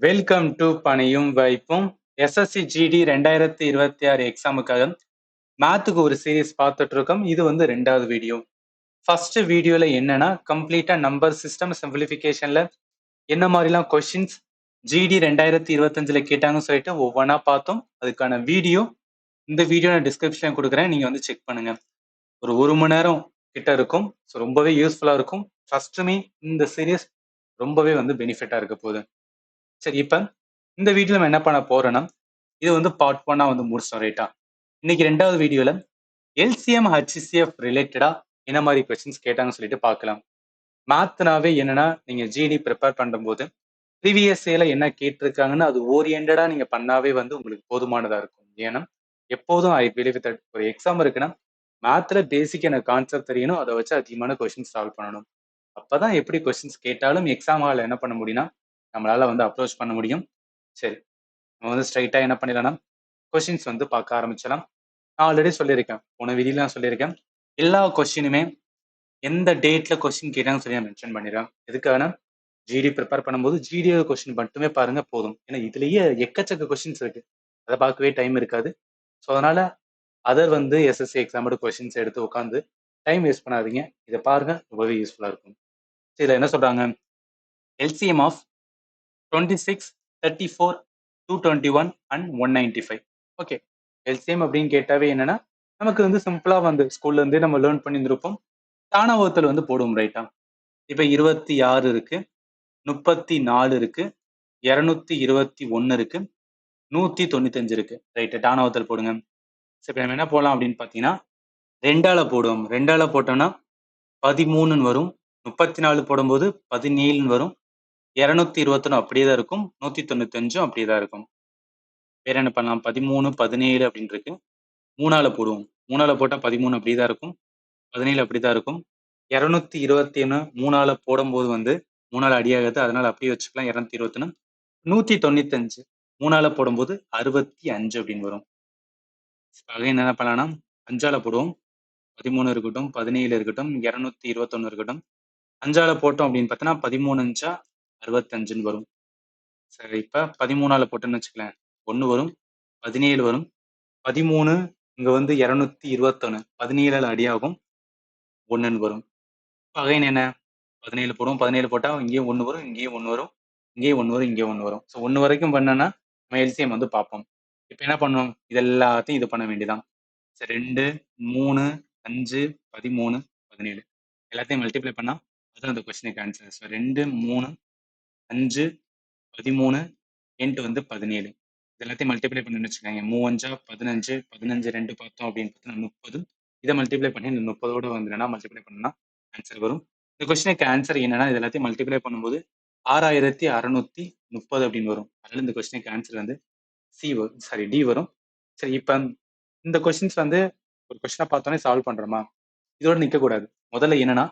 Welcome to பணியும் வாய்ப்பும். SSC GD 2026 எக்ஸாமுக்காக மேத்துக்கு ஒரு சீரீஸ் பார்த்துட்டு இருக்கோம். இது வந்து 2வது வீடியோ. ஃபர்ஸ்ட் வீடியோல என்னன்னா கம்ப்ளீட்டா நம்பர் சிஸ்டம் சிம்பிளிஃபிகேஷன்ல என்ன மாதிரிலாம் கொஸ்டின்ஸ் ஜிடி 2025ல கேட்டாங்கன்னு சொல்லிட்டு ஒவ்வொன்றா பார்த்தோம். அதுக்கான வீடியோ இந்த வீடியோ நான் டிஸ்கிரிப்ஷன் கொடுக்குறேன், நீங்க வந்து செக் பண்ணுங்க. ஒரு மணி நேரம் கிட்ட இருக்கும். ஸோ ரொம்பவே யூஸ்ஃபுல்லா இருக்கும். ஃபர்ஸ்ட்டுமே இந்த சீரீஸ் ரொம்பவே வந்து பெனிஃபிட்டா இருக்க போகுது. சரி, இப்ப இந்த வீடியோ நம்ம என்ன பண்ண போறோம்னா, இது வந்து பார்ட் 1 வந்து முடிச்சோம், ரைட்டா? இன்னைக்கு 2வது வீடியோல எல்சிஎம் ஹச்சிசிஎஃப் ரிலேட்டடா என்ன மாதிரி கொஸ்டின்ஸ் கேட்டாங்கன்னு சொல்லிட்டு பார்க்கலாம். மேத்னாவே என்னன்னா, நீங்க ஜிடி ப்ரிப்பேர் பண்ணும்போது ப்ரீவியஸ் இயர்ல என்ன கேட்டிருக்காங்கன்னு அது ஓரியன்டா நீங்க பண்ணாவே வந்து உங்களுக்கு போதுமானதா இருக்கும். ஏன்னா எப்போதும் ஐ பிலீவ் தட் ஒரு எக்ஸாம் இருக்குன்னா மேத்ல பேசிக் எனக்கு கான்செப்ட் தெரியணும், அதை வச்சு அதிகமான கொஸ்டின்ஸ் சால்வ் பண்ணணும். அப்பதான் எப்படி கொஸ்டின்ஸ் கேட்டாலும் எக்ஸாம் ஹாலில் என்ன பண்ண முடியும்னா நம்மளால வந்து அப்ரோச் பண்ண முடியும். சரி, நம்ம வந்து ஸ்ட்ரைட்டா என்ன பண்ணிடலாம், கொஸ்டின்ஸ் வந்து பார்க்க ஆரம்பிச்சலாம். நான் ஆல்ரெடி சொல்லியிருக்கேன், போன விதியில நான் சொல்லியிருக்கேன், எல்லா கொஸ்டினுமே எந்த டேட்ல கொஸ்டின் கேட்டாங்கன்னு சொல்லி நான் மென்ஷன் பண்ணிடுறேன். எதுக்கான ஜிடி ப்ரிப்பேர் பண்ணும்போது ஜிடி கொஸ்டின் மட்டுமே பாருங்க போதும். ஏன்னா இதுலயே எக்கச்சக்க கொஸ்டின்ஸ் இருக்கு, அதை பார்க்கவே டைம் இருக்காது. ஸோ அதனால அதர் வந்து எஸ்எஸ்சி எக்ஸாமோட கொஸ்டின்ஸ் எடுத்து உட்காந்து டைம் வேஸ்ட் பண்ணாதீங்க. இதை பாருங்க, ரொம்பவே யூஸ்ஃபுல்லா இருக்கும். இதுல என்ன சொல்றாங்க, LCM of 26, 34, 221 and 195. Okay, LCM அப்படின்னு கேட்டாவே என்னன்னா நமக்கு வந்து சிம்பிளா வந்து ஸ்கூல்ல இருந்தே நம்ம லேர்ன் பண்ணியிருந்திருப்போம். தானா வகுத்தல் வந்து போடுவோம், ரைட்டா? இப்ப 26 இருக்கு, 34 இருக்கு, 221 இருக்கு, 195 இருக்கு, ரைட்டு? தானா வகுத்தல் போடுங்க. சரி, நம்ம என்ன போடலாம் அப்படின்னு பாத்தீங்கன்னா, 2ஆல போடுவோம். 2ஆல போட்டோம்னா 13 வரும், 34 போடும்போது 17 வரும், 221 அப்படியே தான் இருக்கும், 195 அப்படியே தான் இருக்கும். வேற என்ன பண்ணலாம், 13, 17 அப்படின்னு இருக்கு. 3ஆல போடுவோம். 3ஆல போட்டா 13 அப்படிதான் இருக்கும், 17 அப்படிதான் இருக்கும். 221 3ஆல போடும்போது வந்து 3ஆல அடியாகாது, அதனால அப்படியே வச்சுக்கலாம். 221 195 3ஆல போடும்போது 65 அப்படின்னு வரும். அகைன் என்ன பண்ணலாம்னா 5ஆல போடுவோம். 13 இருக்கட்டும், 17 இருக்கட்டும், 221 இருக்கட்டும். 5ஆல போட்டோம் அப்படின்னு பார்த்தோன்னா 13 5 65ன்னு வரும். சரி, இப்ப 13ஆல போட்டோம்னு வச்சுக்கலாம், 1 வரும், 17 வரும், 13 இங்க வந்து 221 17ஆல அடியாகும், 1ன்னு வரும். அகைன் என்ன 17 போடுவோம். 17 போட்டா இங்கேயும் 1 வரும், இங்கேயும் 1 வரும், இங்கேயும் 1 வரும், இங்கேயும் 1 வரும். ஸோ 1 வரைக்கும் பண்ணனா நம்ம எல்சிஎம் வந்து பார்ப்போம். இப்போ என்ன பண்ணணும், இது எல்லாத்தையும் இது பண்ண வேண்டியதான். சரி, 2, 3, 5, 13, 17 எல்லாத்தையும் மல்டிப்ளை பண்ணா அதுதான் அந்த கொஸ்டினுக்கு ஆன்சர். ஸோ 2, 3, 5, 13 இன்ட்டு வந்து 17 இது எல்லாத்தையும் மல்டிப்ளை பண்ணி வச்சுக்கோங்க. 3 15, 15 2 பார்த்தோம் அப்படின்னு பார்த்தீங்கன்னா 30. இதை மல்டிப்ளை பண்ணி இந்த 30ஓட வந்து மல்டிப்ளை பண்ணா ஆன்சர் வரும். இந்த கொஸ்டினுக்கு ஆன்சர் என்னன்னா இது எல்லாத்தையும் மல்டிப்ளை பண்ணும்போது 6630 அப்படின்னு வரும். அதனால இந்த கொஸ்டினுக்கு ஆன்சர் வந்து சி வரும், சாரி டி வரும். சரி, இப்போ இந்த கொஸ்டின்ஸ் வந்து ஒரு கொஸ்டினை பார்த்தோன்னே சால்வ் பண்றோமா, இதோட நிற்கக்கூடாது. முதல்ல என்னன்னா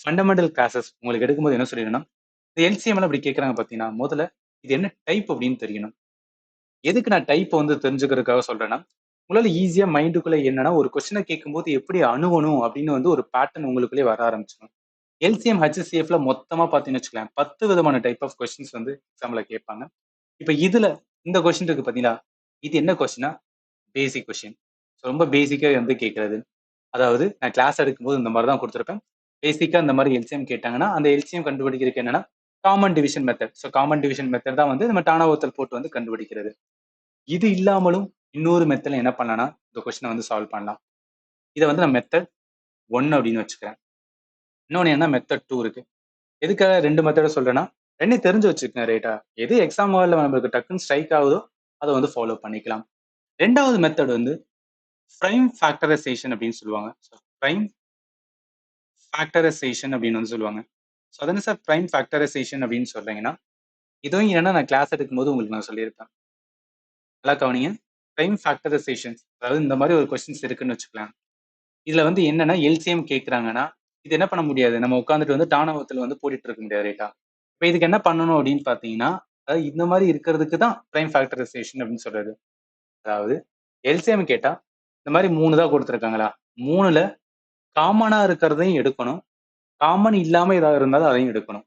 ஃபண்டமெண்டல் கிளாஸஸ் உங்களுக்கு எடுக்கும்போது என்ன சொல்லிடணும், இந்த எல்சிஎம்ல அப்படி கேட்குறாங்க பார்த்தீங்கன்னா முதல்ல இது என்ன டைப் அப்படின்னு தெரியணும். எதுக்கு நான் டைப் வந்து தெரிஞ்சுக்கிறதுக்காக சொல்றேன்னா, உங்களால ஈஸியா மைண்டுக்குள்ள என்னன்னா ஒரு கொஸ்டினை கேட்கும்போது எப்படி அணுகணும் அப்படின்னு வந்து ஒரு பேட்டர்ன் உங்களுக்குள்ளே வர ஆரம்பிச்சிடும். எல்சிஎம் ஹச்சிசிஎஃப்ல மொத்தமா பார்த்தீங்கன்னு வச்சுக்கலாம் 10 விதமான டைப் ஆஃப் கொஸ்டின்ஸ் வந்து எக்ஸாம்ல கேட்பாங்க. இப்ப இதுல இந்த கொஸ்டின் இருக்கு பாத்தீங்களா, இது என்ன கொஸ்டினா, பேசிக் கொஸ்டின். ரொம்ப பேசிக்கா வந்து கேட்கறது. அதாவது நான் கிளாஸ் எடுக்கும்போது இந்த மாதிரி தான் கொடுத்துருப்பேன். பேசிக்கா இந்த மாதிரி எல்சிஎம் கேட்டாங்கன்னா அந்த எல்சிஎம் கண்டுபிடிக்கிறதுக்கு என்னன்னா common division method. So common division method தான் வந்து நம்ம டானாவத்தல் போட்டு வந்து கண்டுபிடிக்கிறது. இது இல்லாமலும் இன்னொரு மெத்தட்ல என்ன பண்ணலாம்னா இந்த கொஸ்டினை வந்து சால்வ் பண்ணலாம். இதை வந்து நான் மெத்தட் 1 அப்படின்னு வச்சுக்கிறேன். இன்னொன்னு என்ன மெத்தட் 2 இருக்கு. எதுக்காக 2 மெத்தட சொல்றேன்னா 2 தெரிஞ்சு வச்சுக்கங்க, ரைட்டா? எது எக்ஸாம் ஹால்ல நம்மளுக்கு டக்குன்னு ஸ்ட்ரைக் ஆகுதோ அதை வந்து ஃபாலோ பண்ணிக்கலாம். 2வது மெத்தட் வந்து பிரைம் ஃபேக்டரைசேஷன் அப்படின்னு சொல்லுவாங்க. பிரைம் ஃபேக்டரைசேஷன் அப்படின்னு வந்து சொல்லுவாங்க. ஸோ அதான சார் பிரைம் ஃபேக்டரைசேஷன் அப்படின்னு சொல்றீங்கன்னா, இதுவும் என்னன்னா நான் கிளாஸ் எடுக்கும்போது உங்களுக்கு நான் சொல்லியிருப்பேன். நல்லா கவனிங்க. பிரைம் ஃபேக்டரைசேஷன், அதாவது இந்த மாதிரி ஒரு கொஸ்டின்ஸ் இருக்குன்னு வச்சுக்கலாம். இதுல வந்து என்னன்னா எல்சிஎம் கேட்கறாங்கன்னா இது என்ன பண்ண முடியாது, நம்ம உட்காந்துட்டு வந்து டானவத்தில் வந்து போட்டுட்டு இருக்க முடியாது, ரைட்டா? இப்போ இதுக்கு என்ன பண்ணணும் அப்படின்னு பாத்தீங்கன்னா, அதாவது இந்த மாதிரி இருக்கிறதுக்கு தான் பிரைம் ஃபேக்டரைசேஷன் அப்படின்னு சொல்றது. அதாவது எல்சிஎம் கேட்டா இந்த மாதிரி 3 தான் கொடுத்துருக்காங்களா, 3ல காமனா இருக்கிறதையும் எடுக்கணும், காமன் இல்லாம ஏதாவது இருந்தாலும் அதையும் எடுக்கணும்.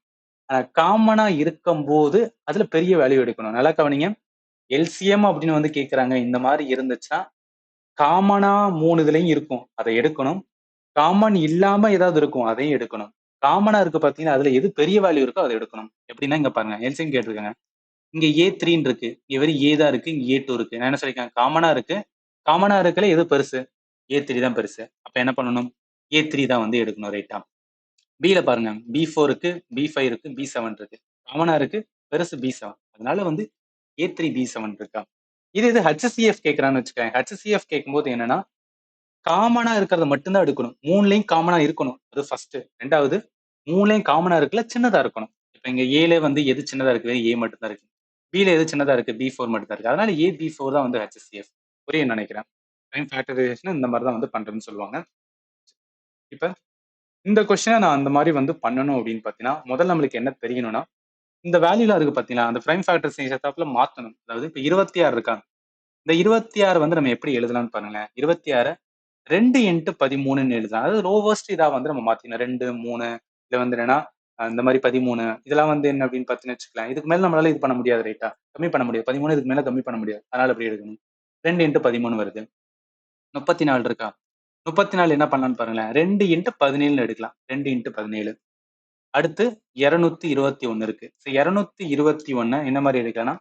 காமனா இருக்கும்போது அதுல பெரிய வேல்யூ எடுக்கணும். நல்லா கவனிங்க. எல்சிஎம் அப்படின்னு வந்து கேக்குறாங்க. இந்த மாதிரி இருந்துச்சுன்னா காமனா 3 இதுலயும் இருக்கும். அதை எடுக்கணும். காமன் இல்லாம ஏதாவது இருக்கும். அதையும் எடுக்கணும். காமனா இருக்கு பாத்தீங்கன்னா, அதுல எது பெரிய வேல்யூ இருக்கோ அதை எடுக்கணும். எப்படின்னா இங்க பாருங்க. எல்சிஎம் கேட்டிருக்காங்க. இங்க A3ன்னு இருக்கு. இங்க வெறும் A தான் இருக்கு. இங்க A2 இருக்கு. நான் என்ன சொல்லியிருக்கேன்? காமனா இருக்கு. காமனா இருக்கல எது பெருசு? A3 தான் பெருசு. அப்ப என்ன பண்ணணும்? A3 தான் வந்து எடுக்கணும். ரைட்டா? Bல பாருங்க. B4 இருக்கு, B5 இருக்கு, B7 இருக்கு. காமனா இருக்கு. பெருசு B7. அதனால வந்து A3, B7 இருக்கா? இது HCF கேட்கறான்னு வச்சுக்கோங்க. HCF கேட்கும்போது என்னன்னா, காமனா இருக்கிறத மட்டும் தான் எடுக்கணும். 3லயும் காமனா இருக்கணும். அது ஃபர்ஸ்ட். 2வது 3லயும் காமனா இருக்குல்ல சின்னதா இருக்கணும். இப்ப இங்க Aல வந்து எது சின்னதா இருக்கு? A மட்டும் தான் இருக்கு. Bல எது சின்னதா இருக்கு? B4 மட்டும் தான் இருக்கு. அதனால A, B4 தான் வந்து HCF. புரியும்னு நினைக்கிறேன். ப்ரைம் ஃபேக்டரைசேஷன் இந்த மாதிரி தான் வந்து பண்றேன்னு சொல்லுவாங்க. இப்ப இந்த கொஸ்டினை நான் அந்த மாதிரி வந்து பண்ணணும் அப்படின்னு பார்த்தீங்கன்னா, முதல்ல நம்மளுக்கு என்ன தெரியணும்னா, இந்த வேல்யூலாம் இருக்கு பார்த்தீங்களா? அந்த ப்ரைம் ஃபேக்டரைசேஷன் ஏத்தாப்புல மாத்தணும். அதாவது இப்ப 26 இருக்காங்க. இந்த 26 வந்து நம்ம எப்படி எழுதலாம்னு பாருங்களேன். 26 2 இன்ட்டு 13ன்னு எழுதலாம். அதாவது லோவஸ்ட் இதா வந்து நம்ம மாத்திக்கணும். 2, 3 இல்ல வந்து என்னன்னா, இந்த மாதிரி 13 இதெல்லாம் வந்து என்ன அப்படின்னு பார்த்தீங்கன்னு வச்சுக்கலாம். இதுக்கு மேல நம்மளால இது பண்ண முடியாது ரைட்டா? கம்மி பண்ண முடியாது. 13 இதுக்கு மேல கம்மி பண்ண முடியாது. அதனால இப்படி எடுக்கணும். 2 இன்ட்டு 13 வருது. 34 இருக்கா? 34 என்ன பண்ணலாம்னு பாருங்களேன். 2 இன்ட்டு 17ன்னு எடுக்கலாம். 2 இன்ட்டு 17. அடுத்து 221 இருக்கு. ஸோ 221 என்ன மாதிரி எடுக்கலாம்னா,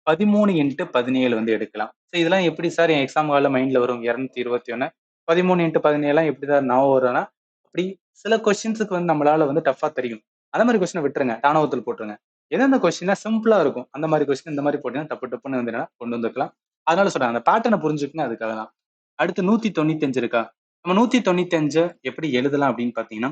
13 இன்ட்டு 17 வந்து எடுக்கலாம். ஸோ இதெல்லாம் எப்படி சார் என் எக்ஸாம் ஹால்ல மைண்ட்ல வரும்? 221 13 இன்ட்டு 17 எப்படி தான் ஞாபகம் வரும்னா, அப்படி சில கொஸ்டின்ஸுக்கு வந்து நம்மளால வந்து டஃப்பா தெரியும். அந்த மாதிரி கொஸ்டினை விட்டுருங்க. தானாவத்தில் போட்டுருங்க. எந்தெந்த கொஸ்டின்லாம் சிம்பிளா இருக்கும். அந்த மாதிரி கொஸ்டின் இந்த மாதிரி போட்டீங்கன்னா டப்பு டப்புன்னு வந்து என்னன்னா கொண்டு வந்துக்கலாம். அதனால சொல்றேன். அந்த பேட்டர்னை புரிஞ்சுக்குங்க அதுக்காக தான். அடுத்து 195 இருக்கா? நம்ம 195 எப்படி எழுதலாம் அப்படின்னு பார்த்தீங்கன்னா,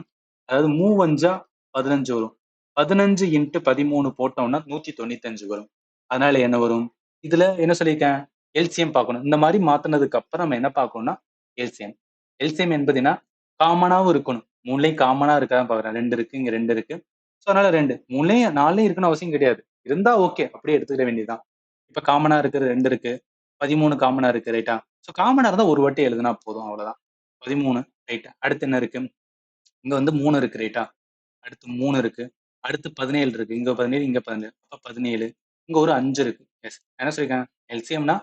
அதாவது 3 15 வரும். 15 இன்ட்டு 13 போட்டோம்னா 195 வரும். அதனால என்ன வரும்? இதுல என்ன சொல்லியிருக்கேன்? எல்சிஎம் பார்க்கணும். இந்த மாதிரி மாத்துனதுக்கு அப்புறம் நம்ம என்ன பார்க்கணும்னா எல்சிஎம். எல்சிஎம் என்பது என்ன? காமனாவும் இருக்கணும். 3லயும் காமனா இருக்கான்னு பார்க்குறேன். 2 இருக்கு, இங்க 2 இருக்கு. ஸோ அதனால 2. 3லயும் 4லயும் இருக்குன்னு அவசியம் கிடையாது. இருந்தா ஓகே. அப்படியே எடுத்துக்கிட வேண்டியதுதான். இப்ப காமனா இருக்கிறது 2 இருக்கு. 13 காமனா இருக்கு ரைட்டா? ஸோ காமனா இருந்தா ஒரு வாட்டி எழுதுனா போதும் அவ்வளவுதான். 13 ரைட். அடுத்து என்ன இருக்கு? இங்க வந்து 3 இருக்கு ரைட்டா? அடுத்து 3 இருக்கு. அடுத்து 17 இருக்கு. இங்க 17, இங்க 17. அப்ப 17. இங்க ஒரு 5 இருக்கு. எஸ். என்ன சொல்லியிருக்கேன்? எல்சிஎம்னா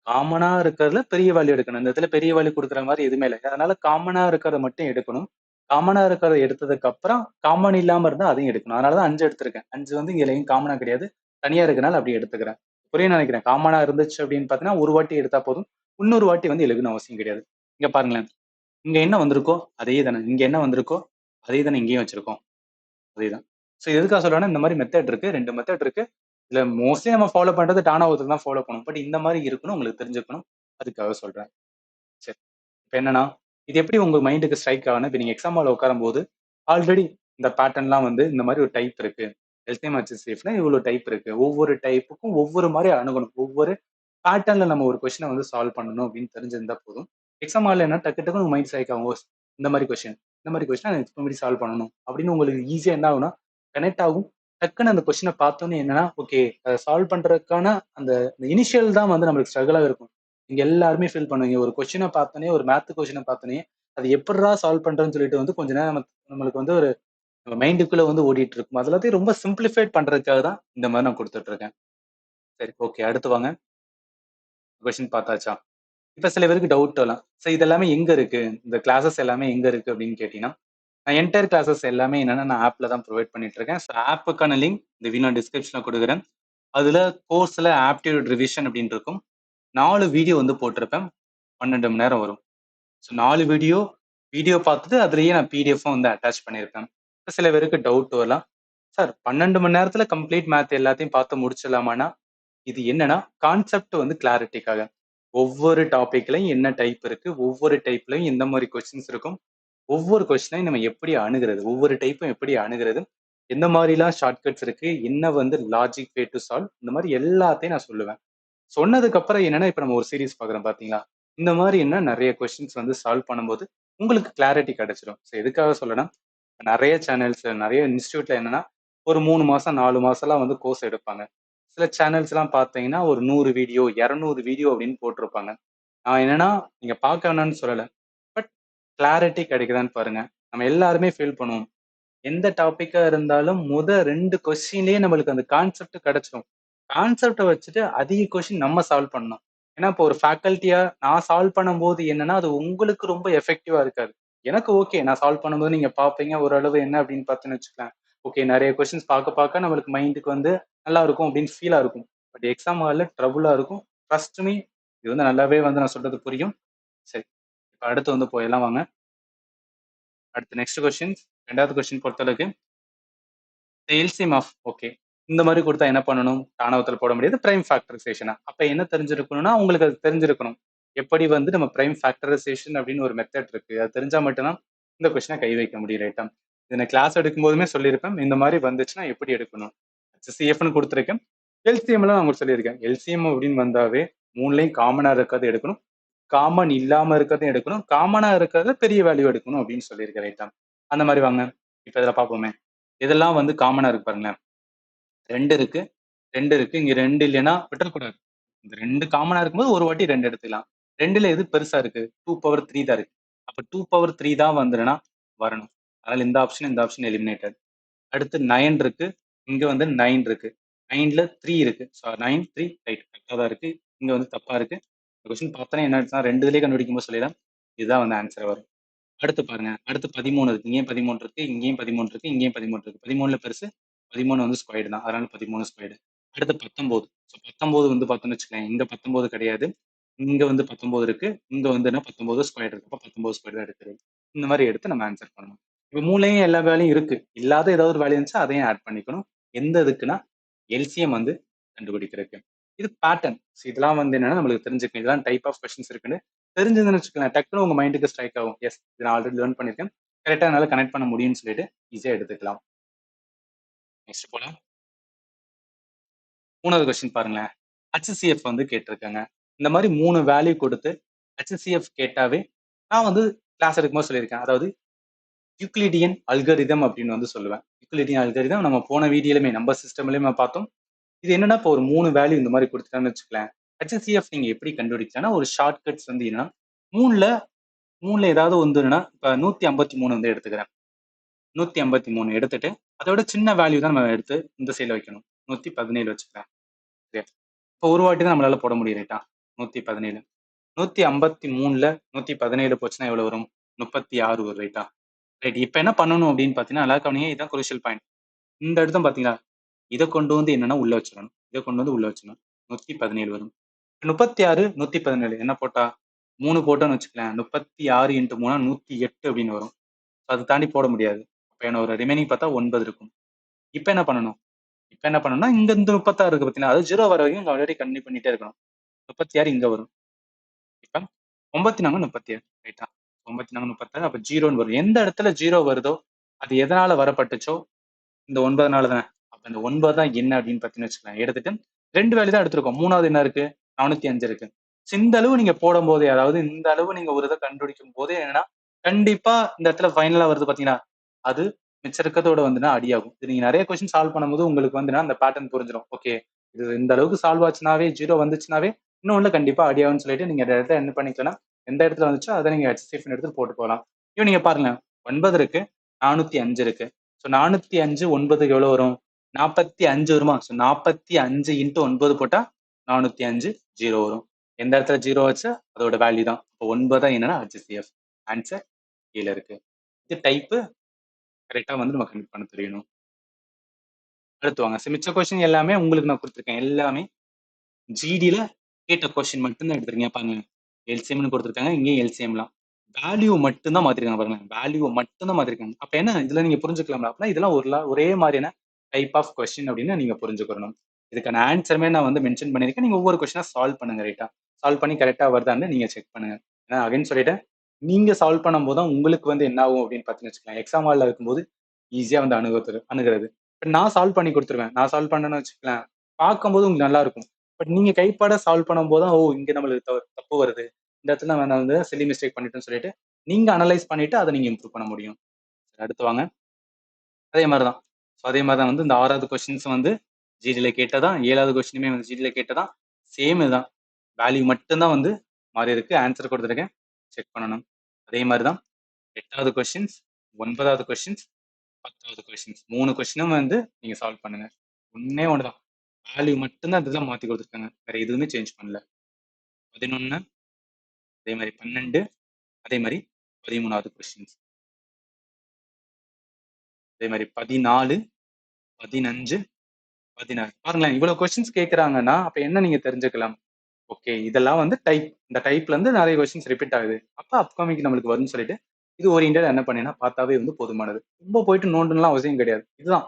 காமனா இருக்கிறதுல பெரிய வேல்யூ எடுக்கணும். இந்த இடத்துல பெரிய வேல்யூ குடுக்குற மாதிரி எதுவுமே இல்ல. அதனால காமனா இருக்கிறத மட்டும் எடுக்கணும். காமனா இருக்கிறத எடுத்ததுக்கு அப்புறம், காமன் இல்லாம இருந்தா அதையும் எடுக்கணும். அதனால தான் 5 எடுத்திருக்கேன். 5 வந்து இங்க எங்கேயும் காமனா கிடையாது. தனியா இருக்கனால அப்படி எடுத்துக்கிறேன். புரியும்னு நினைக்கிறேன். காமனா இருந்துச்சு அப்படின்னு பார்த்தீங்கன்னா, ஒரு வாட்டி எடுத்தா போதும். இன்னொரு வாட்டி வந்து எழுதணும் அவசியம் கிடையாது. இங்க பாருங்களேன். இங்க என்ன வந்திருக்கோ அதே தானே. இங்க என்ன வந்திருக்கோ அதே தானே இங்கேயும் வச்சிருக்கோம். அதேதான். ஸோ எதுக்காக சொல்றேன்னா, இந்த மாதிரி மெத்தட் இருக்கு. 2 மெத்தட் இருக்கு. இதுல மோஸ்ட்லி நம்ம ஃபாலோ பண்றது டானா ஒருத்தர் தான் ஃபாலோ பண்ணுவோம். பட் இந்த மாதிரி இருக்குன்னு உங்களுக்கு தெரிஞ்சுக்கணும். அதுக்காக சொல்றேன். சரி. இப்ப என்னன்னா, இது எப்படி உங்க மைண்டுக்கு ஸ்ட்ரைக் ஆகும்னா, இப்ப நீங்க எக்ஸாம் ஹால்ல உட்காரும்போது, ஆல்ரெடி இந்த பேட்டர்ன்லாம் வந்து இந்த மாதிரி ஒரு டைப் இருக்கு. எல்சிஎம் ஹெச்சிஎஃப்னா இவ்வளவு டைப் இருக்கு. ஒவ்வொரு டைப்புக்கும் ஒவ்வொரு மாதிரி அணுகணும். ஒவ்வொரு பேட்டர்ன்ல நம்ம ஒரு கொஸ்டினை வந்து சால்வ் பண்ணணும் அப்படின்னு தெரிஞ்சிருந்தா போதும். எக்ஸாம் ஹால்ல என்ன டக்கு டக்குன்னு மைண்ட் ஸ்ட்ரைக் ஆகும். ஓ, இந்த மாதிரி கொஸ்டின் இந்த மாதிரி கொஸ்டின் எப்படி சால்வ் பண்ணணும் அப்படின்னு உங்களுக்கு ஈஸியா என்ன ஆகும்னா கனெக்ட் ஆகும். டக்குன்னு அந்த கொஸ்டினை பார்த்தோன்னே என்னன்னா, ஓகே அதை சால்வ் பண்றதுக்கான அந்த இனிஷியல் தான் வந்து நம்மளுக்கு ஸ்ட்ரகிளாக இருக்கும். நீங்க எல்லாருமே ஃபீல் பண்ணுவீங்க. ஒரு கொஸ்டினை பார்த்தோன்னே, ஒரு மேத் கொஸ்டினை பார்த்தோன்னே, அது எப்படிடா சால்வ் பண்றேன்னு சொல்லிட்டு வந்து கொஞ்ச நேரம் நம்மளுக்கு வந்து ஒரு மைண்டுக்குள்ள வந்து ஓடிட்டு இருக்கும். அது எல்லாத்தையும் ரொம்ப சிம்பிளிஃபைட் பண்றதுக்காக தான் இந்த மாதிரி நான் கொடுத்துட்டு இருக்கேன். சரி, ஓகே. அடுத்து வாங்க. கொஸ்டின் பார்த்தாச்சா? இப்ப சில பேருக்கு டவுட் வரலாம். இது எல்லாமே எங்க இருக்கு? இந்த கிளாஸஸ் எல்லாமே எங்க இருக்கு அப்படின்னு கேட்டீங்கன்னா, நான் என்டையர் கிளாஸஸ் எல்லாமே என்னன்னா நான் ஆப்ல தான் ப்ரொவைட் பண்ணிட்டு இருக்கேன். ஆப்புக்கான லிங்க் இந்த வீடியோ டிஸ்கிரிப்ஷன்ல கொடுக்குறேன். அதுல கோர்ஸ்ல ஆப்டிடியூட் ரிவிஷன் அப்படின்னு இருக்கும். 4 வீடியோ வந்து போட்டிருப்பேன். 12 மணி நேரம் வரும். 4 வீடியோ வீடியோ பார்த்துட்டு அதுலயே நான் பிடிஎஃப்பும் வந்து அட்டாச் பண்ணியிருப்பேன். சில பேருக்கு டவுட் வரலாம். சார் 12 மணி நேரத்துல கம்ப்ளீட் மேத் எல்லாத்தையும் பார்த்து முடிச்சிடலாமான்னா, இது என்னன்னா கான்செப்ட் வந்து கிளாரிட்டிக்காக. ஒவ்வொரு டாபிக்லயும் என்ன டைப் இருக்கு, ஒவ்வொரு டைப்லயும் எந்த மாதிரி கொஸ்டின்ஸ் இருக்கும், ஒவ்வொரு கொஸ்டினையும் நம்ம எப்படி அணுகிறது, ஒவ்வொரு டைப்பும் எப்படி அணுகிறது, எந்த மாதிரிலாம் ஷார்ட்கட்ஸ் இருக்கு, என்ன வந்து லாஜிக் வே டு சால்வ், இந்த மாதிரி எல்லாத்தையும் நான் சொல்லுவேன். சொன்னதுக்கு அப்புறம் என்னன்னா, இப்ப நம்ம ஒரு சீரிஸ் பார்க்குறோம் பார்த்தீங்களா? இந்த மாதிரி என்ன நெறைய கொஸ்டின்ஸ் வந்து சால்வ் பண்ணும்போது, உங்களுக்கு கிளாரிட்டி கிடைச்சிடும். எதுக்காக சொல்றேன்னா, நெறைய சேனல்ஸ், நெறைய இன்ஸ்டிடியூட்ல என்னன்னா, ஒரு 3 மாசம், 4 மாசம்லாம் வந்து கோர்ஸ் எடுப்பாங்க. சில சேனல்ஸ்லாம் பார்த்தீங்கன்னா, ஒரு 100 வீடியோ, 200 வீடியோ அப்படின்னு போட்டிருப்பாங்க. நான் என்னன்னா, நீங்க பார்க்க வேணாம்னு சொல்லல. பட் கிளாரிட்டி கிடைக்குதான்னு பாருங்க. நம்ம எல்லாருமே ஃபீல் பண்ணுவோம். எந்த டாபிக்கா இருந்தாலும் முத 2 கொஸ்டின்லயே நம்மளுக்கு அந்த கான்செப்ட் கிடைச்சிடும். கான்செப்ட வச்சுட்டு அதிக கொஸ்டின் நம்ம சால்வ் பண்ணணும். ஏன்னா இப்போ ஒரு ஃபேக்கல்ட்டியா நான் சால்வ் பண்ணும்போது என்னன்னா, அது உங்களுக்கு ரொம்ப எஃபெக்டிவா இருக்காது. எனக்கு ஓகே. நான் சால்வ் பண்ணும்போது நீங்க பார்ப்பீங்க. ஓரளவு என்ன அப்படின்னு பார்த்தீங்கன்னு வச்சுக்கோங்களேன். ஓகே நெறைய கொஸ்டின்ஸ் பார்க்க நம்மளுக்கு மைண்டுக்கு வந்து நல்லா இருக்கும் அப்படின்னு ஃபீலா இருக்கும். பட் எக்ஸாம் ஹால்ல ட்ரபுளா இருக்கும். ட்ரஸ்ட் மீ இது வந்து நல்லாவே வந்து நான் சொல்றது புரியும். சரி. இப்ப அடுத்து வந்து போயிடலாம் வாங்க. அடுத்து நெக்ஸ்ட் கொஸ்டின் 2வது கொஸ்டின் பொறுத்தளவுக்கு எல்சிஎம் ஆஃப் ஓகே. இந்த மாதிரி கொடுத்தா என்ன பண்ணணும்? தானவத்துல போட முடியாது. பிரைம் ஃபேக்டரைசேஷனா. அப்ப என்ன தெரிஞ்சிருக்கணும்னா, உங்களுக்கு அது தெரிஞ்சிருக்கணும். எப்படி வந்து நம்ம பிரைம் ஃபேக்டரைசேஷன் அப்படின்னு ஒரு மெத்தட் இருக்கு. அது தெரிஞ்சா மட்டும்தான் இந்த கொஸ்டினை கை வைக்க முடியும் ரைட்டா. இதை நான் கிளாஸ் எடுக்கும் போதுமே சொல்லியிருப்பேன். இந்த மாதிரி வந்துச்சுன்னா எப்படி எடுக்கணும்? HCFன்னு கொடுத்துருக்கேன். எல்சிஎம் எல்லாம் நான் உங்களுக்கு சொல்லியிருக்கேன். எல்சிஎம் அப்படின்னு வந்தாவே மூணுலையும் காமனா இருக்கிறது எடுக்கணும். காமன் இல்லாம இருக்கிறதையும் எடுக்கணும். காமனா இருக்கிறத பெரிய வேல்யூ எடுக்கணும் அப்படின்னு சொல்லியிருக்கேன் ரைட்டா. அந்த மாதிரி வாங்க. இப்ப இதில் பார்ப்போமே. இதெல்லாம் வந்து காமனா இருக்கு பாருங்களேன். 2 இருக்கு. 2 இருக்கு. இங்க 2 இல்லைன்னா விட்டுறக்கூடாது. இந்த 2 காமனா இருக்கும்போது ஒரு வாட்டி 2 எடுத்துக்கலாம். 2ல எது பெருசா இருக்கு? 2 பவர் 3 தான் இருக்கு. அப்ப 2 பவர் 3 தான் வந்துருன்னா வரணும். அதனால இந்த ஆப்ஷன் எலிமினேட்டட். அடுத்து 9 இருக்கு. இங்க வந்து 9 இருக்கு. 9ல 3 இருக்கு. 9, 3 ரைட் கரெக்டா தான் இருக்கு. இங்க வந்து தப்பா இருக்கு. இந்த கொஸ்டின் பார்த்தோன்னே என்ன ஆயிடுச்சுன்னா 2 இதுலயே கண்டுபிடிக்கும்போது சொல்லிடலாம். இதுதான் வந்து ஆன்சர் வரும். அடுத்து பாருங்க. அடுத்து 13 இருக்கு. இங்கேயும் 13 இருக்கு. இங்கேயும் 13 இருக்கு. இங்கேயும் 13 இருக்கு. 13ல பெருசு 13 வந்து ஸ்கொயர்டு தான். அதனால 13 ஸ்கொயர்டு. அடுத்து 19. ஸோ 19 வந்து பார்த்தோம்னு வச்சுக்கோங்க. இங்க 19 கிடையாது. இங்க வந்து 19 இருக்கு. இங்க வந்து என்ன 19 ஸ்கொயர்டு இருக்கு. அப்ப 19 ஸ்கொயர் தான் எடுக்குது. இந்த மாதிரி எடுத்து நம்ம ஆன்சர் பண்ணணும். இப்ப மூலையும் எல்லா வேலையும் இருக்கு. இல்லாத ஏதாவது ஒரு வேல்யூ இருந்துச்சா அதையும் ஆட் பண்ணிக்கணும். எந்த இதுக்குன்னா எல்சிஎம் வந்து கண்டுபிடிக்கிறதுக்கு. இது பேட்டர்ன். இதெல்லாம் வந்து என்னன்னா நம்மளுக்கு தெரிஞ்சுக்கணும். இதெல்லாம் டைப் ஆஃப் கொஸ்டின்ஸ் இருக்குன்னு தெரிஞ்சதுன்னு வச்சுக்கலாம். டக்குனு உங்க மைண்டுக்கு ஸ்ட்ரைக் ஆகும். எஸ் இது நான் ஆல்ரெடி லேர்ன் பண்ணிருக்கேன். கரெக்டா என்னால கனெக்ட் பண்ண முடியும்னு சொல்லிட்டு ஈஸியா எடுத்துக்கலாம். நெக்ஸ்ட் போலாம். 3வது கொஸ்டின் பாருங்களேன். HCF வந்து கேட்டிருக்காங்க. இந்த மாதிரி 3 வேல்யூ கொடுத்து HCF கேட்டாவே நான் வந்து கிளாஸ் எடுக்கும்போது சொல்லியிருக்கேன். அதாவது யூக்ளிடியன் அல்காரிதம் அப்படின்னு வந்து சொல்லுவேன். யூக்ளிடியன் அல்காரிதம் நம்ம போன வீடியோலயுமே நம்ம சிஸ்டம்லயுமே பார்த்தோம். இது என்னன்னா இப்போ ஒரு 3 வேல்யூ இந்த மாதிரி கொடுத்துட்டான்னு வச்சுக்கலாம். HCF நீங்க எப்படி கண்டுபிடிக்கலாம்னா ஒரு ஷார்ட் கட்ஸ் வந்து என்னன்னா 3ல 3ல ஏதாவது ஒன்றுனா இப்ப 153 வந்து எடுத்துக்கிறேன். 153 எடுத்துட்டு அதோட சின்ன வேல்யூ தான் நம்ம எடுத்து இந்த சைடுல வைக்கணும். 117 வச்சுக்கிறேன். சரியா? இப்போ ஒரு வாட்டி தான் நம்மளால போட முடியும் ரைட்டா? 117. 153ல 117 போச்சுன்னா எவ்வளவு வரும்? 36 வரும் ரைட்டா? ரைட். இப்ப என்ன பண்ணணும் அப்படின்னு பாத்தீங்கன்னா, நல்லா கவனிங்க. இதுதான் குரூஷியல் பாயிண்ட். இந்த இடத்த பாத்தீங்களா? இத கொண்டு வந்து என்னன்னா உள்ள வச்சிடணும். இத கொண்டு வந்து உள்ள வச்சிடணும். 117 வரும். 36, 117 என்ன போட்டா? 3 போட்டோம்னு வச்சுக்கலேன். 36 இன்டு 3 108 அப்படின்னு வரும். அதை தாண்டி போட முடியாது. அப்ப என்ன ஒரு ரிமைனிங் பார்த்தா 9 இருக்கும். இப்ப என்ன பண்ணணும்? இப்ப என்ன பண்ணணும்னா இங்க இந்த 36 இருக்கு பாத்தீங்களா? அது 0 வர வரைக்கும் ஆல்ரெடி கண்டினியூ பண்ணிட்டே இருக்கணும். 36 இங்க வரும். இப்ப 94 36 ரைட்டா? 94 36 அப்ப 0ன்னு வரும். எந்த இடத்துல 0 வருதோ அது எதனால வரப்பட்டுச்சோ இந்த 9னால தானே. அப்ப இந்த 9 தான் என்ன அப்படின்னு பாத்தீங்கன்னு வச்சுக்கலாம். எடுத்துட்டு 2 வேல்யூ தான் எடுத்திருக்கோம். 3வது என்ன இருக்கு? 405 இருக்கு. இந்த அளவு நீங்க போடும்போதே அதாவது இந்த அளவு நீங்க ஒரு இதை கண்டுபிடிக்கும் போதே என்னன்னா கண்டிப்பா இந்த இடத்துல ஃபைனலா வருது பாத்தீங்கன்னா அது மிச்ச இருக்கத்தோட வந்துன்னா அடியாகும். இது நீங்க நிறைய கொஸ்டின் சால்வ் பண்ணும்போது உங்களுக்கு வந்துன்னா அந்த பேட்டர்ன் புரிஞ்சிடும். ஓகே இது இந்த அளவுக்கு சால்வ் ஆச்சுனாவே 0 வந்துச்சுனாவே இன்னொன்னு கண்டிப்பா அடியாகும்னு சொல்லிட்டு நீங்க இந்த இடத்துல என்ன பண்ணிக்கலாம். எந்த இடத்துல வந்துச்சோ அதை நீங்க HCF எடுத்து போட்டு போகலாம். இப்போ நீங்க பாருங்க 9 இருக்கு 405 இருக்கு. ஸோ 405 9க்கு எவ்வளவு வரும்? 45 வருமா? ஸோ 45 இன்ட்டு 9 போட்டா 405 0 வரும். எந்த இடத்துல 0 வச்சு அதோட வேல்யூ தான். இப்போ 9 தான் என்னன்னா HCF. ஆன்சர் கீழே இருக்கு. இது டைப்பு கரெக்டா வந்து நம்ம கனெக்ட் பண்ண தெரியணும். அடுத்து வாங்க. மிச்ச கொஸ்டின் எல்லாமே உங்களுக்கு நான் கொடுத்துருக்கேன். எல்லாமே ஜிடில கேட்ட கொஸ்டின் மட்டும்தான் எடுத்துருக்கீங்க பாருங்க. எல்சிஎம்னு கொடுத்துருக்காங்க. இங்கேயும் எல்சிஎம்லாம். வேல்யூ மட்டும் தான் மாத்திருக்காங்க பாருங்க. வேல்யூ மட்டும் தான் மாத்திருக்காங்க. அப்ப என்ன இதுல நீங்க புரிஞ்சுக்கலாம்ல. அப்படின்னா இதெல்லாம் ஒரே மாதிரியான டைப் ஆஃப் கொஸ்டின் அப்படின்னு நீங்க புரிஞ்சுக்கணும். இதுக்கான ஆன்சருமே நான் வந்து மென்ஷன் பண்ணிருக்கேன். நீங்க ஒவ்வொரு கொஸ்டினா சால்வ் பண்ணுங்க ரைட்டா. சால்வ் பண்ணி கரெக்டா வருதான்னு நீங்க செக் பண்ணுங்க. ஏன்னா அகைன் சொல்லிட்டேன். நீங்க சால்வ் பண்ணும்போது தான் உங்களுக்கு வந்து என்ன ஆகும் அப்படின்னு பாத்தீங்கன்னு வச்சுக்கலாம். எக்ஸாம் ஹால்ல இருக்கும்போது ஈஸியா வந்து அணுகிறது. நான் சால்வ் பண்ணி கொடுத்துருவேன். நான் சால்வ் பண்ணேன்னு வச்சுக்கலாம். பார்க்கும்போது உங்களுக்கு நல்லா இருக்கும். பட் நீங்க கைப்பட சால்வ் பண்ணும்போது தான், ஓ இங்க நம்மளுக்கு தப்பு வருது. இந்த இடத்துல நான் வந்து சில்லி மிஸ்டேக் பண்ணிட்டேன்னு சொல்லிட்டு நீங்க அனலைஸ் பண்ணிட்டு அதை நீங்க இம்ப்ரூவ் பண்ண முடியும். அடுத்து வாங்க. அதே மாதிரி தான். ஸோ அதே மாதிரி தான் வந்து இந்த 6வது கொஸ்டின்ஸ் வந்து ஜிடில கேட்டதான். 7வது கொஸ்டினுமே வந்து ஜிடில கேட்டதான். சேம் இதுதான். வேல்யூ மட்டும்தான் வந்து மாறி இருக்கு. ஆன்சர் கொடுத்துருக்கேன். செக் பண்ணணும். அதே மாதிரி தான் 8வது கொஸ்டின்ஸ் 9வது கொஸ்டின்ஸ் 10வது கொஸ்டின்ஸ் 3 கொஸ்டினும் வந்து நீங்க சால்வ் பண்ணுங்க. ஒண்ணே ஒண்ணுதான். வேல்யூ மட்டும்தான் இதுதான் மாத்தி கொடுத்துருக்காங்க. வேற எதுவுமே சேஞ்ச் பண்ணல. 11 அதே மாதிரி 12 அதே மாதிரி 13வது கொஸ்டின்ஸ் அதே மாதிரி 14 15 16 பாருங்களேன். இவ்வளவு கொஸ்டின்ஸ் கேட்கறாங்கன்னா அப்ப என்ன நீங்க தெரிஞ்சுக்கலாம்? ஓகே, இதெல்லாம் வந்து டைப். இந்த டைப்ல இருந்து நிறைய கொஸ்டின்ஸ் ரிப்பீட் ஆகுது. அப்ப அப்கமிங் நம்மளுக்கு வரும்னு சொல்லிட்டு இது ஓரியன்டா என்ன பண்ணினா பார்த்தாவே வந்து போதுமானது. ரொம்ப போயிட்டு நோண்டலாம் அவசியம் கிடையாது. இதுதான்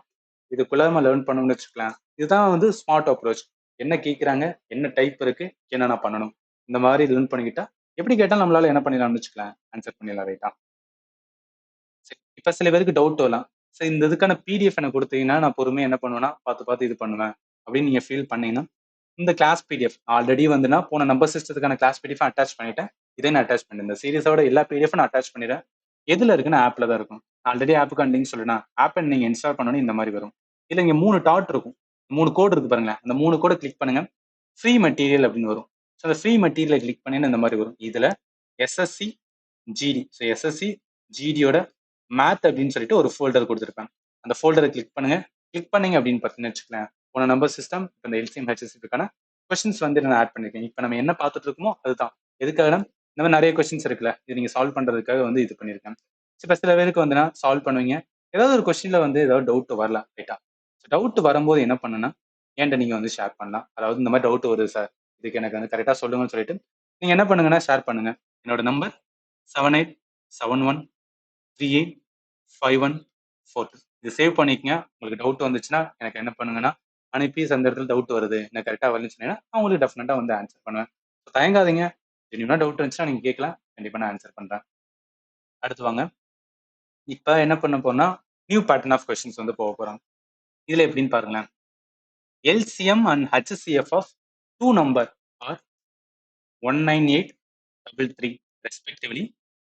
இதுக்குள்ள நம்ம லேர்ன் பண்ணணும்னு வச்சுக்கலாம். இதுதான் வந்து ஸ்மார்ட் அப்ரோச். என்ன கேட்கறாங்க, என்ன டைப் இருக்கு, என்ன நான் பண்ணணும், இந்த மாதிரி லேர்ன் பண்ணிக்கிட்டா எப்படி கேட்டாலும் நம்மளால என்ன பண்ணிடலாம்னு வச்சுக்கலாம், ஆன்சர் பண்ணிடலாம். ரைட்டா? சரி, இப்ப சில பேருக்கு டவுட் வரலாம். சரி, இந்த இதுக்கான பிடிஎஃப் எனக்கு கொடுத்தீங்கன்னா நான் பொறுமையா என்ன பண்ணுவேன்னா பார்த்து பார்த்து இது பண்ணுவேன் அப்படின்னு நீங்க ஃபீல் பண்ணீங்கன்னா இந்த கிளாஸ் பிடிஎஃப் ஆல்ரெடி வந்துன்னா போன நம்பர் சிஸ்டத்துக்கான கிளாஸ் பிடிஎஃப் அட்டாச் பண்ணிட்டேன். இதே நான் அட்டாச் பண்ணேன். இந்த சீரிஸோட எல்லா பிடிஎஃப் நான் அட்டாச் பண்ணிடுறேன். எதுல இருக்குன்னா ஆப்ல தான் இருக்கும். ஆல்ரெடி ஆப்புக்கு லிங்க் சொல்லுனா ஆப்பை நீங்க இன்ஸ்டால் பண்ணணும் இந்த மாதிரி வரும். இல்ல இங்க 3 டாட் இருக்கும். 3 கோடு இருக்கு பாருங்களேன். அந்த 3 கோடை கிளிக் பண்ணுங்க. ஃப்ரீ மெட்டீரியல் அப்படின்னு வரும். ஸோ அந்த ஃப்ரீ மெட்டீரியலை கிளிக் பண்ணீங்கன்னா இந்த மாதிரி வரும். இதுல எஸ்எஸ்சி ஜிடி. ஸோ எஸ்எஸ்சி ஜிடியோட மேத் அப்படின்னு சொல்லிட்டு ஒரு ஃபோல்டர் கொடுத்துருப்பேன். அந்த ஃபோல்டரை கிளிக் பண்ணுங்க. கிளிக் பண்ணீங்க அப்படின்னு பார்த்தீங்கன்னு வச்சுக்கலாம். போன நம்பர் சிஸ்டம் இப்போ இந்த எல்சிஎம் ஹெச்எஸ்சிக்கான கொஸ்டின்ஸ் வந்து நான் ஆட் பண்ணிருக்கேன். இப்போ நம்ம என்ன பார்த்துட்டு இருக்கோமோ அதுதான். எதுக்காக இந்த மாதிரி நிறைய கொஸ்டின்ஸ் இருக்குல்ல, இது நீங்க சால்வ் பண்றதுக்காக வந்து இது பண்ணிருக்கேன். இப்போ சில பேருக்கு வந்து நான் சால்வ் பண்ணுவீங்க. ஏதாவது ஒரு கொஸ்டின்ல வந்து ஏதாவது டவுட் வரலாம். ரைட்டா? டவுட் வரும்போது என்ன பண்ணுன்னா என்கிட்ட நீங்க வந்து ஷேர் பண்ணலாம். அதாவது இந்த மாதிரி டவுட் வருது சார், இதுக்கு எனக்கு வந்து கரெக்டா சொல்லுங்கன்னு சொல்லிட்டு நீங்க என்ன பண்ணுங்கன்னா ஷேர் பண்ணுங்க. என்னோட நம்பர் 7871385142. இது சேவ் பண்ணிக்கங்க. உங்களுக்கு டவுட் வந்துச்சுன்னா எனக்கு என்ன பண்ணுங்கன்னா அனுப்பி அந்த இடத்துல டவுட் வருது எனக்கு கரெக்டா வந்துச்சுன்னா நான் உங்களுக்கு டெஃபினட்டா வந்து ஆன்சர் பண்ணுவேன். தயங்காதீங்க. ஜென்யூனா டவுட் இருந்துச்சுன்னா நீங்க கேட்கலாம். கண்டிப்பா நான் ஆன்சர் பண்றேன். அடுத்து வாங்க. இப்ப என்ன பண்ண போறோம்னா நியூ பேட்டர்ன் ஆஃப் கொஸ்டின்ஸ் வந்து போக போறோம். இதுல எப்படின்னு பாருங்களேன். LCM and HCF of two number are 19833 respectively.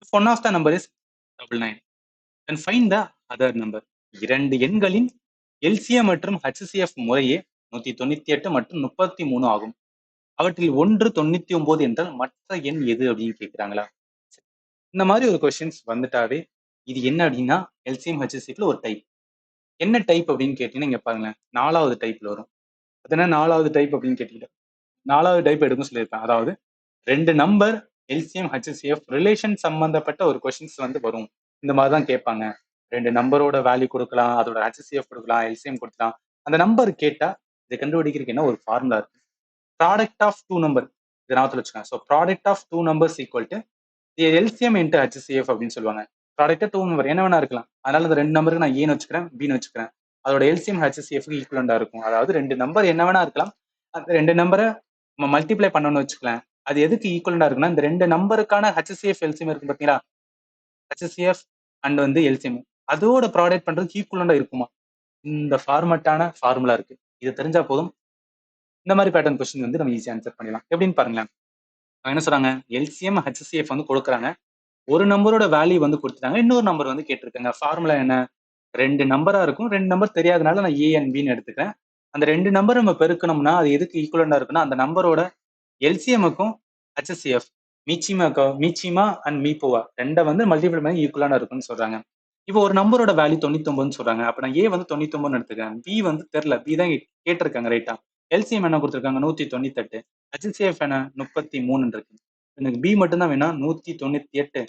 If one of the number is 99, then find the other number. இரண்டு எண்களின் LCM மற்றும் HCF முறையே 198 மற்றும் 33 ஆகும். அவற்றில் ஒன்று 99 என்றால் மற்ற எண் எது அப்படின்னு கேட்கிறாங்களா? இந்த மாதிரி ஒரு கொஸ்டின்ஸ் வந்துட்டாவே இது என்ன அப்படின்னா LCM HCFல ஒரு டைப். என்ன டைப் அப்படின்னு கேட்டீங்கன்னா இங்க பாருங்களேன், 4வது டைப்ல வரும். அது என்ன 4வது டைப் அப்படின்னு கேட்டீங்க, 4வது டைப் எடுக்கும் சொல்லியிருப்பேன். அதாவது 2 நம்பர் LCM HCF ரிலேஷன் சம்பந்தப்பட்ட ஒரு கொஸ்டின்ஸ் வந்து வரும். இந்த மாதிரி தான் கேட்பாங்க. 2 நம்பரோட வேல்யூ கொடுக்கலாம், அதோட HCF கொடுக்கலாம், LCM கொடுக்கலாம். அந்த நம்பர் கேட்டா இதை கண்டுபிடிக்கிறதுக்கு என்ன ஒரு ஃபார்முலா இருக்கு. ப்ராடக்ட் ஆஃப் டூ நம்பர் இதை நான் வச்சுக்கேன். So product of two numbers equal to LCM into HCF அப்படின்னு சொல்லுவாங்க. ப்ராடக்டா டூ நம்பர் என்ன வேணா இருக்கலாம். அதனால இந்த 2 நம்பருக்கு நான் ஏன்னு வச்சுக்கிறேன், பின்னு வச்சுக்கிறேன். அதோட LCM HCF ஈக்குவலண்டா இருக்கும். அதாவது 2 நம்பர் என்ன வேணா இருக்கலாம். அந்த 2 நம்பரை நம்ம மல்டிப்ளை பண்ணணும்னு வச்சுக்கலாம். அது எதுக்கு ஈக்குவலண்டா இருக்குன்னா இந்த 2 நம்பருக்கான HCF LCM இருக்கு பாத்தீங்களா, HCF அண்ட் வந்து LCM அதோட ப்ராடக்ட் பண்றதுக்கு ஈக்குவலண்டா இருக்குமா. இந்த ஃபார்மட்டான ஃபார்முலா இருக்கு. இது தெரிஞ்சா போதும். இந்த மாதிரி பேட்டர்ன் கொஸ்டின் வந்து நம்ம ஈஸியா ஆன்சர் பண்ணிடலாம். எப்படின்னு பாருங்களேன். என்ன சொல்றாங்க, LCM HCF வந்து கொடுக்குறாங்க. ஒரு நம்பரோட வேல்யூ வந்து கொடுத்துட்டாங்க, இன்னொரு நம்பர் வந்து கேட்டிருக்காங்க. ஃபார்முலா என்ன, 2 நம்பரா இருக்கும். 2 நம்பர் தெரியாதனால நான் A and Bன்னு எடுத்துக்கிறேன். அந்த 2 நம்பர் நம்ம பெருக்கணும்னா அது எதுக்கு ஈக்குவலண்டா இருக்குன்னா அந்த நம்பரோட LCMக்கும் HCF மீச்சிமா அண்ட் மீப்போவா ரெண்டை வந்து மல்டிபிள் பண்ணி ஈக்குவலண்டா இருக்குன்னு சொல்றாங்க. இப்போ ஒரு நம்பரோட வேல்யூ 99 சொல்றாங்க. அப்ப நான் A வந்து 99 எடுத்துக்கிறேன். B வந்து தெரியல, B தான் கேட்டிருக்காங்க. ரைட்டா? LCM என்ன கொடுத்துருக்காங்க, 198. HCF என்ன 33 இருக்கு. எனக்கு B மட்டும் தான் வேணும். 198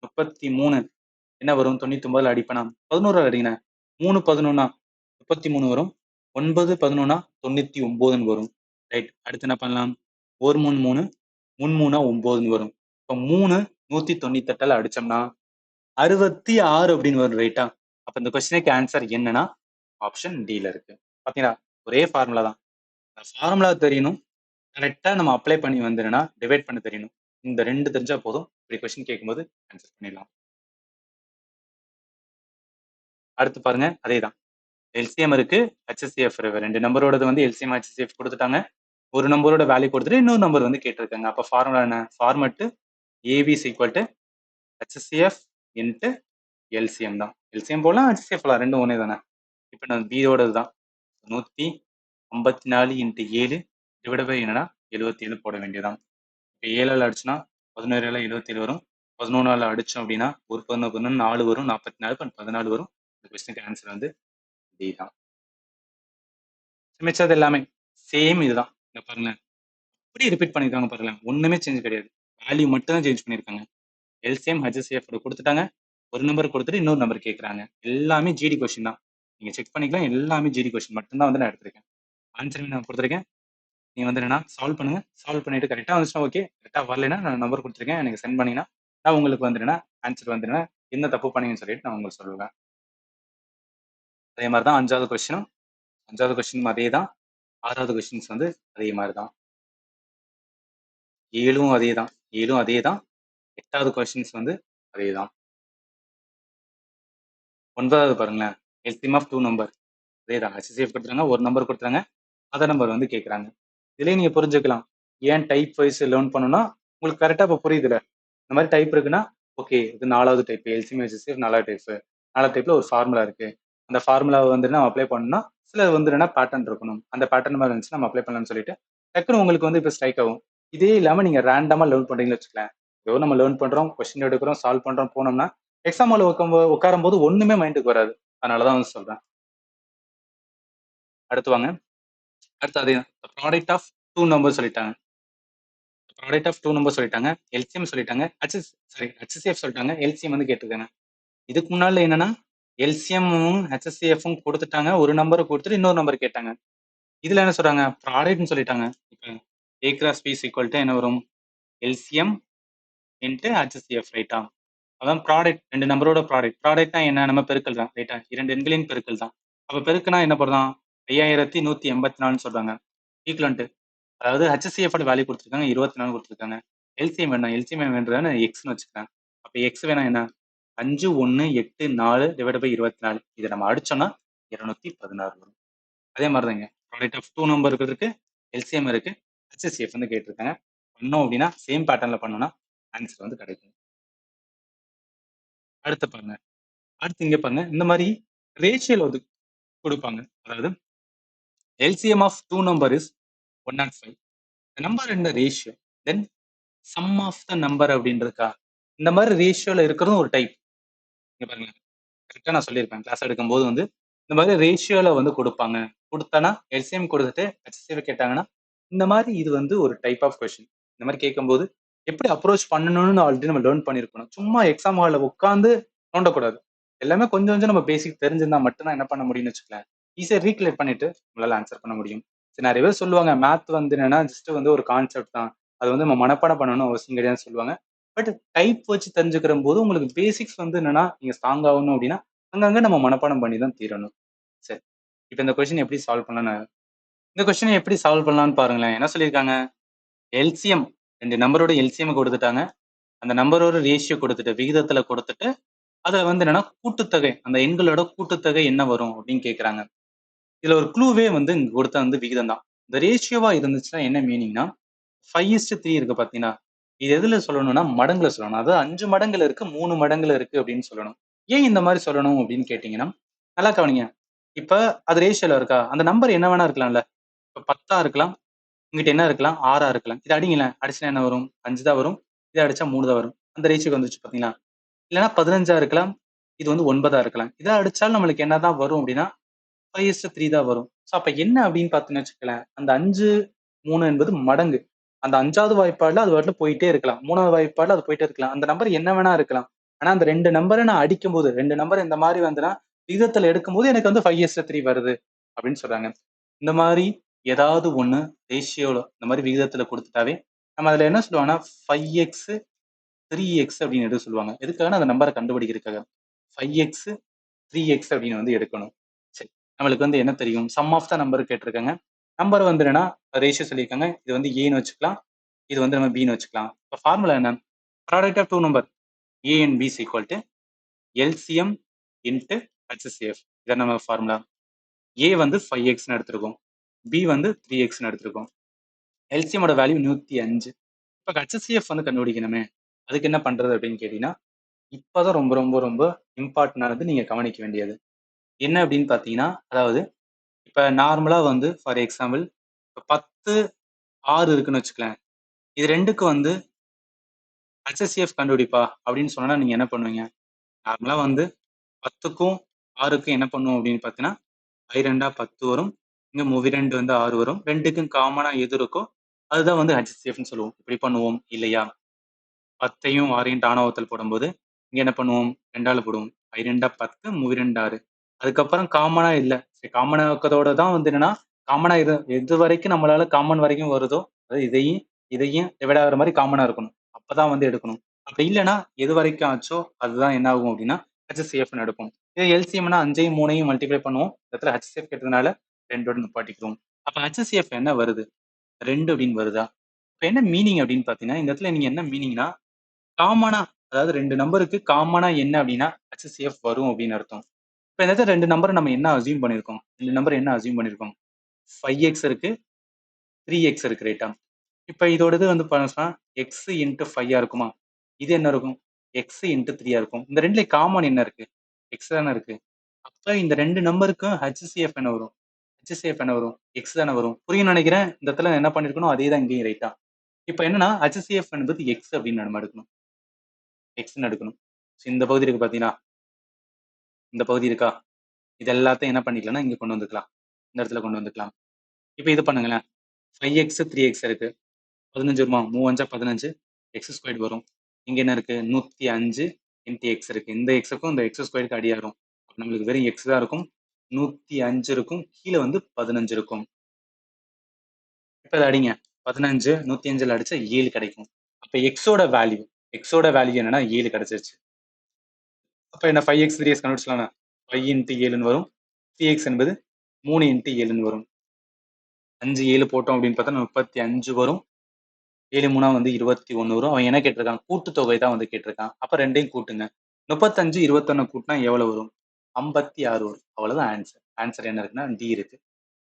33 என்ன வரும், 99 அடிப்பேனா 11 அடிங்க. 3 11 33 வரும். 9 11 99 வரும். ரைட். அடுத்து என்ன பண்ணலாம், 1 3 3 3 3 9 வரும். இப்போ 3 198 அடிச்சோம்னா 66 அப்படின்னு வரும். ரைட்டா? அப்ப இந்த கொஸ்டினுக்கு ஆன்சர் என்னன்னா ஆப்ஷன் டில இருக்கு. பாத்தீங்களா, ஒரே ஃபார்முலா தான். ஃபார்முலா தெரியணும், கரெக்டா நம்ம அப்ளை பண்ணி வந்துருன்னா டிவைட் பண்ண தெரியணும். இந்த 2 தெரிஞ்சா போதும். இப்படி கொஸ்டின் கேட்கும்போது ஆன்சர் பண்ணிடலாம். அடுத்து பாருங்க, அதேதான். LCM இருக்கு, HCF இருக்கு. 2 நம்பரோடது வந்து LCM HCF கொடுத்துட்டாங்க. ஒரு நம்பரோட வேல்யூ கொடுத்துட்டு இன்னொரு நம்பர் வந்து கேட்டிருக்காங்க. அப்ப ஃபார்முலா என்ன, format AB is equal to HCF into LCM தான். LCM போடலாம், HCF போடலாம், ரெண்டும் ஒண்ணே தானே. இப்போ நான் B ஓடது தான். 154 into 7 டிவைட் பை என்னன்னா 77 போட வேண்டியதான். இப்போ 7 அடிச்சுன்னா 11 77 வரும். 11 அடிச்சோம் அப்படின்னா ஒரு 11 4 வரும், 44 14 வரும். இந்த கொஸ்டினுக்கு ஆன்சர் வந்து டி தான். மிச்சது எல்லாமே சேம் இதுதான். இங்க பாருங்களேன், அப்படியே ரிப்பீட் பண்ணிருக்காங்க பாருங்களேன். ஒண்ணுமே சேஞ்ச் கிடையாது. வேல்யூ மட்டும் தான் சேஞ்ச் பண்ணிருக்காங்க. எல்சிஎம் ஹெச்சிஎஃப் கொடுத்துட்டாங்க. ஒரு நம்பர் கொடுத்துட்டு இன்னொரு நம்பர் கேட்கறாங்க. எல்லாமே ஜிடி கொஸ்டின் தான். நீங்க செக் பண்ணிக்கலாம். எல்லாமே ஜிடி கொஸ்டின் மட்டும் தான் வந்து நான் எடுத்திருக்கேன். ஆன்சர் நான் கொடுத்துருக்கேன். நீங்க வந்து என்னன்னா சால்வ் பண்ணுங்க. சால்வ் பண்ணிட்டு கரெக்டா வந்துச்சுன்னா ஓகே. கரெக்டா வரலைன்னா நான் நம்பர் கொடுத்துருக்கேன். எனக்கு சென்ட் பண்ணீங்கன்னா நான் உங்களுக்கு வந்துடுனா ஆன்சர் வந்துடுனா என்ன தப்பு பண்ணீங்கன்னு சொல்லிட்டு நான் உங்களுக்கு சொல்லுவேன். அதே மாதிரி தான் 5வது கொஸ்டினும் 5வது கொஸ்டினும் அதே தான். 6வது கொஸ்டின்ஸ் வந்து அதே மாதிரி தான். 7ம் அதே தான். 7ம் அதே தான். 8வது கொஸ்டின்ஸ் வந்து அதே தான். 9வது பாருங்களேன். எல்சிஎம் ஆஃப் 2 நம்பர் அதே தான். ஹெச்சிஎஃப் கொடுத்துறாங்க. ஒரு நம்பர் கொடுத்துறாங்க. அதர் நம்பர் வந்து கேட்குறாங்க. இதுலேயே நீங்க புரிஞ்சுக்கலாம். ஏன் டைப் வைஸ் லேர்ன் பண்ணணும்னா உங்களுக்கு கரெக்டாக இப்போ புரியுதுல. இந்த மாதிரி டைப் இருக்குன்னா ஓகே இது 4வது டைப் எல்சிஎம் ஹெச்சிஎஃப் 4வது டைப் 4வது டைப்ல ஒரு ஃபார்முலா இருக்கு. அந்த ஃபார்முலாவை வந்து நம்ம அப்ளை பண்ணணும்னா சில வந்து என்ன பேட்டர்ன் இருக்கணும். அந்த பேட்டர்ன் மாதிரி இருந்துச்சு நம்ம அப்ளை பண்ணலாம்னு சொல்லிட்டு டக்குன்னு உங்களுக்கு வந்து இப்போ ஸ்ட்ரைக் ஆகும். இதே இல்லாம நீங்க ரேண்டமா லேர்ன் பண்றீங்கன்னு வச்சுக்கலாம். ஏதோ நம்ம லேர்ன் பண்றோம், கொஸ்டின் எடுக்கிறோம், சால்வ் பண்றோம் போனோம்னா எக்ஸாம் ஹால் உட்காரும் போது ஒண்ணுமே மைண்டுக்கு வராது. அதனாலதான் வந்து சொல்றேன். அடுத்து வாங்க. அடுத்து அதே ப்ராடக்ட் ஆஃப் 2 நம்பர் சொல்லிட்டாங்க. ப்ராடக்ட் ஆஃப் 2 நம்பர் சொல்லிட்டாங்க. எல்சிஎம் சொல்லிட்டாங்க. ஹெச்சிஎஃப் சொல்லிட்டாங்க. எல்சிஎம் வந்து கேட்டிருக்காங்க. இதுக்கு முன்னால என்னன்னா எல்சிஎம்மும் ஹெச்சிஎஃப்பும் கொடுத்துட்டாங்க. ஒரு நம்பரை கொடுத்துட்டு இன்னொரு நம்பர் கேட்டாங்க. இதுல என்ன சொல்றாங்க ப்ராடக்ட்னு சொல்லிட்டாங்க. இப்போ A cross B equal to என்ன வரும் எல்சிஎம் இன்ட்டு ஹெச்சிஎஃப் ரைட்டா. அதான் ப்ராடக்ட் ரெண்டு நம்பரோட ப்ராடக்ட்னா என்ன நம்ம பெருக்கல் தான் ரைட்டா. இரண்டு எண்களின் பெருக்கல் தான். அப்ப பெருக்குனா என்ன போடுறான் 5184 சொல்றாங்க ஈக்குவலன்ட். அதாவது ஹெச்சிஎஃப் வேல்யூ கொடுத்துருக்காங்க 24 கொடுத்துருக்காங்க. எல்சிஎம் வேணும். எல்சிஎம் வேண்டதுன்னு எக்ஸ்னு வச்சுக்கிறேன். அப்ப எக்ஸ் வேணா என்ன 5184 டிவைட் பை 24. இதை நம்ம அடிச்சோம்னா 216 வரும். அதே மாதிரிதாங்க ப்ராடக்ட் ஆஃப் 2 நம்பர் இருக்கு, எல்சிஎம் இருக்கு, ஹெச்சிஎஃப் வந்து கேட்டிருக்காங்க. பண்ணோம் அப்படின்னா சேம் பேட்டர்ன்ல பண்ணோம்னா ஆன்சர் வந்து கிடைக்கும். அடுத்து பாருங்க. அடுத்து இங்க பாருங்க. இந்த மாதிரி ரேஷியல் வந்து கொடுப்பாங்க. அதாவது LCM of 2 number is 105. Number இந்த ratio then sum of the number அப்படின்றதுக்கா இந்த மாதிரி ரேஷியோல இருக்கிறதும் ஒரு டைப். இங்க பாருங்க கரெக்டா நான் சொல்லியிருப்பேன் கிளாஸ் எடுக்கும் போது வந்து இந்த மாதிரி ரேஷியோல வந்து கொடுப்பாங்க. கொடுத்தனா எல்சிஎம் கொடுத்துட்டு ஹெச்சிஎஃப் கேட்டாங்கன்னா இந்த மாதிரி இது வந்து ஒரு டைப் ஆஃப் கொஸ்டின். இந்த மாதிரி கேட்கும்போது எப்படி அப்ரோச் பண்ணணும்னு ஆல்ரெடி நம்ம லேர்ன் பண்ணிருக்கணும். சும்மா எக்ஸாம் ஹால்ல உட்காந்து நோண்டக்கூடாது. எல்லாமே கொஞ்சம் கொஞ்சம் நம்ம பேசிக் தெரிஞ்சிருந்தா மட்டும்தான் என்ன பண்ண முடியும்னு வச்சுக்கலாம். ஈஸியா ரீக்ரியேட் பண்ணிட்டு நம்மளால ஆன்சர் பண்ண முடியும். சரி நிறைய பேர் சொல்லுவாங்க மேத் வந்து என்னன்னா ஜஸ்ட் வந்து ஒரு கான்செப்ட் தான். அது வந்து நம்ம மனப்பாடம் பண்ணணும் அவசியம் கிடையாதுன்னு சொல்லுவாங்க. பட் டைப் வச்சு தெரிஞ்சுக்கிற போது உங்களுக்கு பேசிக்ஸ் வந்து என்னன்னா நீங்க ஸ்ட்ராங் ஆகணும் அப்படின்னா அங்கங்க நம்ம மனப்பாடம் பண்ணி தான் தீரணும். சரி இப்போ இந்த கொஸ்டின் எப்படி சால்வ் பண்ணலாம். இந்த கொஸ்டினை எப்படி சால்வ் பண்ணலாம்னு பாருங்களேன். என்ன சொல்லியிருக்காங்க எல்சிஎம் ரெண்டு நம்பரோட எல்சிஎம் கொடுத்துட்டாங்க. அந்த நம்பரோட ரேஷியோ கொடுத்துட்டு விகிதத்துல கொடுத்துட்டு அதுல வந்து என்னன்னா கூட்டுத்தொகை அந்த எண்களோட கூட்டுத்தொகை என்ன வரும் அப்படின்னு கேட்கறாங்க. இதுல ஒரு க்ளூவே வந்து இங்க கொடுத்த வந்து விகிதம் தான். இந்த ரேஷியோவா இருந்துச்சுன்னா என்ன மீனிங்னா 5:3 இருக்கு பாத்தீங்கன்னா இது எதுல சொல்லணும்னா மடங்குல சொல்லணும். அதாவது 5 மடங்குல இருக்கு 3 மடங்குல இருக்கு அப்படின்னு சொல்லணும். ஏன் இந்த மாதிரி சொல்லணும் அப்படின்னு கேட்டீங்கன்னா நல்லா கவனிங்க. இப்ப அது ரேஷியோல இருக்கா அந்த நம்பர் என்ன வேணா இருக்கலாம்ல. இப்ப 10 இருக்கலாம், உங்ககிட்ட என்ன இருக்கலாம் 6 இருக்கலாம். இது அடிங்களேன் அடிச்சுனா என்ன வரும் 5 தான் வரும். இதை அடிச்சா 3 தான் வரும். அந்த ரேஷியோக்கு வந்துச்சு பாத்தீங்களா. இல்லைன்னா 15 இருக்கலாம், இது வந்து 9 இருக்கலாம். இதை அடிச்சாலும் நம்மளுக்கு என்னதான் வரும் அப்படின்னா 5:3 தான் வரும். ஸோ அப்ப என்ன அப்படின்னு பார்த்தீங்கன்னு வச்சுக்கோங்களேன் அந்த 5, 3 என்பது மடங்கு. அந்த 5வது வாய்ப்பாடுல அது வரல போயிட்டே இருக்கலாம். 3வது வாய்ப்பாடுல அது போயிட்டே இருக்கலாம். அந்த நம்பர் என்ன வேணா இருக்கலாம். ஆனா அந்த 2 நம்பரை நான் அடிக்கும்போது 2 நம்பர் இந்த மாதிரி வந்துன்னா விகிதத்துல எடுக்கும்போது எனக்கு வந்து 5:3 வருது அப்படின்னு சொல்றாங்க. இந்த மாதிரி ஏதாவது ஒண்ணு ரேஷியோல இந்த மாதிரி விகிதத்துல கொடுத்துட்டாவே நம்ம அதுல என்ன சொல்லுவாங்கன்னா 5x 3x அப்படின்னு எடுக்க சொல்லுவாங்க. எதுக்காக அந்த நம்பரை கண்டுபிடிக்கிறதுக்காக 5x 3x அப்படின்னு வந்து எடுக்கணும். சரி நம்மளுக்கு வந்து என்ன தெரியும் சம் ஆஃப் த நம்பர் கேட்டிருக்காங்க. நம்பர் வந்து என்னன்னா ரேஷியோ சொல்லியிருக்காங்க. இது வந்து ஏன்னு வச்சுக்கலாம், இது வந்து நம்ம பின்னு வச்சுக்கலாம். இப்போ ஃபார்முலா என்ன product of 2 number A and B equal to LCM into HCF. இதான் நம்ம ஃபார்முலா. ஏ வந்து 5xன்னு எடுத்திருக்கோம், பி வந்து 3xன்னு எடுத்திருக்கோம். எல்சிஎமோட வேல்யூ 105. இப்போ ஹெச்சிஎஃப் வந்து கண்டுபிடிக்கணுமே அதுக்கு என்ன பண்றது அப்படின்னு கேட்டீங்கன்னா இப்பதான் ரொம்ப ரொம்ப ரொம்ப இம்பார்ட்டன்டானது நீங்க கவனிக்க வேண்டியது என்ன அப்படின்னு பாத்தீங்கன்னா அதாவது இப்ப நார்மலா வந்து ஃபார் எக்ஸாம்பிள் இப்ப 10 6 இருக்குன்னு வச்சுக்கலாம். இது ரெண்டுக்கு வந்து ஹெச்சிஎஃப் கண்டுபிடிப்பா அப்படின்னு சொன்னா நீங்க என்ன பண்ணுவீங்க நார்மலா வந்து 10க்கும் 6க்கு என்ன பண்ணுவோம் அப்படின்னு பார்த்தீங்கன்னா, 2 10 வரும். இங்க மூவி 2 வந்து 6 வரும். 2க்கும் காமனா எது இருக்கோ அதுதான் வந்து HCFன்னு சொல்லுவோம். இப்படி பண்ணுவோம் இல்லையா? 10யும் 6யும் டானா வகுத்தல் போடும்போது, இங்க என்ன பண்ணுவோம்? 2ஆல போடுவோம். 2 10 மூவி 2 6. அதுக்கப்புறம் காமனா இல்ல. சரி காமனா இருக்கதோட தான் வந்து என்னன்னா, காமனா எது வரைக்கும் நம்மளால காமன் வரைக்கும் வருதோ, அதாவது இதையும், இதையும் டிவைட் ஆகுற மாரி காமனா இருக்கணும். அப்பதான் வந்து எடுக்கணும். அப்படி இல்லன்னா, எது வரைக்கும் ஆச்சோ, அதுதான் என்ன ஆகும் அப்படின்னா, HCFன்னு எடுப்போம். இதே எல்சிஎம்னா 5யும் 3யும் மல்டிப்ளை பண்ணுவோம். இந்த இடத்துல HCF கேட்டதுனால 2 நிப்பாட்டிக்குவோம். அப்ப HCF என்ன வருது? 2 அப்படின்னு வருதா? இப்ப என்ன மீனிங் அப்படின்னு பார்த்தீங்கன்னா, இந்த இடத்துல நீங்க என்ன மீனிங்னா, காமனா அதாவது 2 நம்பருக்கு காமனா என்ன அப்படின்னா, HCF வரும் அப்படின்னு அர்த்தம். இப்ப இந்த இடத்துல 2 நம்பர நம்ம என்ன அஸ்யூம் பண்ணியிருக்கோம்? 2 நம்பர் என்ன அஸ்யூம் பண்ணியிருக்கோம்? 5x இருக்கு, 3x இருக்கு ரைட்டா? இப்ப இதோட இது வந்து பார்த்தோம்னா, x இன்டு 5 இருக்குமா? இது என்ன இருக்கும்? x இன்டு 3 இருக்கும். இந்த 2ல காமன் என்ன இருக்கு? x தானே இருக்கு. அப்ப இந்த 2 நம்பருக்கும் HCF என்ன வரும்? HCF என்ன வரும்? x தானே வரும். புரியும்னு நினைக்கிறேன். இந்த இடத்துல என்ன பண்ணியிருக்கணும், அதே தான் இங்கேயும் ரைட்டா? இப்ப என்னன்னா, HCF என்பது x அப்படின்னு நம்ம எடுக்கணும். எக்ஸ்ன்னு எடுக்கணும். ஸோ இந்த பகுதி இருக்கு பார்த்தீங்களா? இந்த பகுதி இருக்கா? இது எல்லாத்தையும் என்ன பண்ணிக்கலாம்னா, இங்க கொண்டு வந்துக்கலாம். இந்த இடத்துல கொண்டு வந்துக்கலாம். இப்ப இது பண்ணுங்களேன். 5x 3x இருக்கு. 15 வருமா? 3 5 15 எக்ஸ் ஸ்கொயர்ட் வரும். இங்க என்ன இருக்கு? 105 இன்டு எக்ஸ் இருக்கு. இந்த எக்ஸுக்கும் இந்த எக்ஸ் ஸ்கொயருக்கு அடியா வரும். அப்ப நம்மளுக்கு வெறும் எக்ஸ் தான் இருக்கும். 105 இருக்கும். கீழ வந்து 15 இருக்கும். இப்ப இத அடிங்க. 15 105ல அடிச்சா 7 கிடைக்கும். அப்ப எக்ஸோட வேல்யூ என்னன்னா 7 கிடைச்சிருச்சு. அப்ப என்ன 5x 3x கண்டுபிடிச்சலாம்ல. 5 இன்டு 7ன்னு வரும். 3x என்பது 3 இன்டு 7ன்னு வரும். 5 7 போட்டோம் அப்படின்னு பார்த்தா 35 வரும். 7 3 வந்து 21 வரும். அவன் என்ன கேட்டிருக்கான்? கூட்டுத்தொகை தான் வந்து கேட்டிருக்கான். அப்ப 2யும் கூட்டுங்க. 35 21 கூட்டினா எவ்வளவு வரும்? 56 வரும். அவ்வளவுதான் ஆன்சர். ஆன்சர் என்ன இருக்குன்னா டி இருக்கு.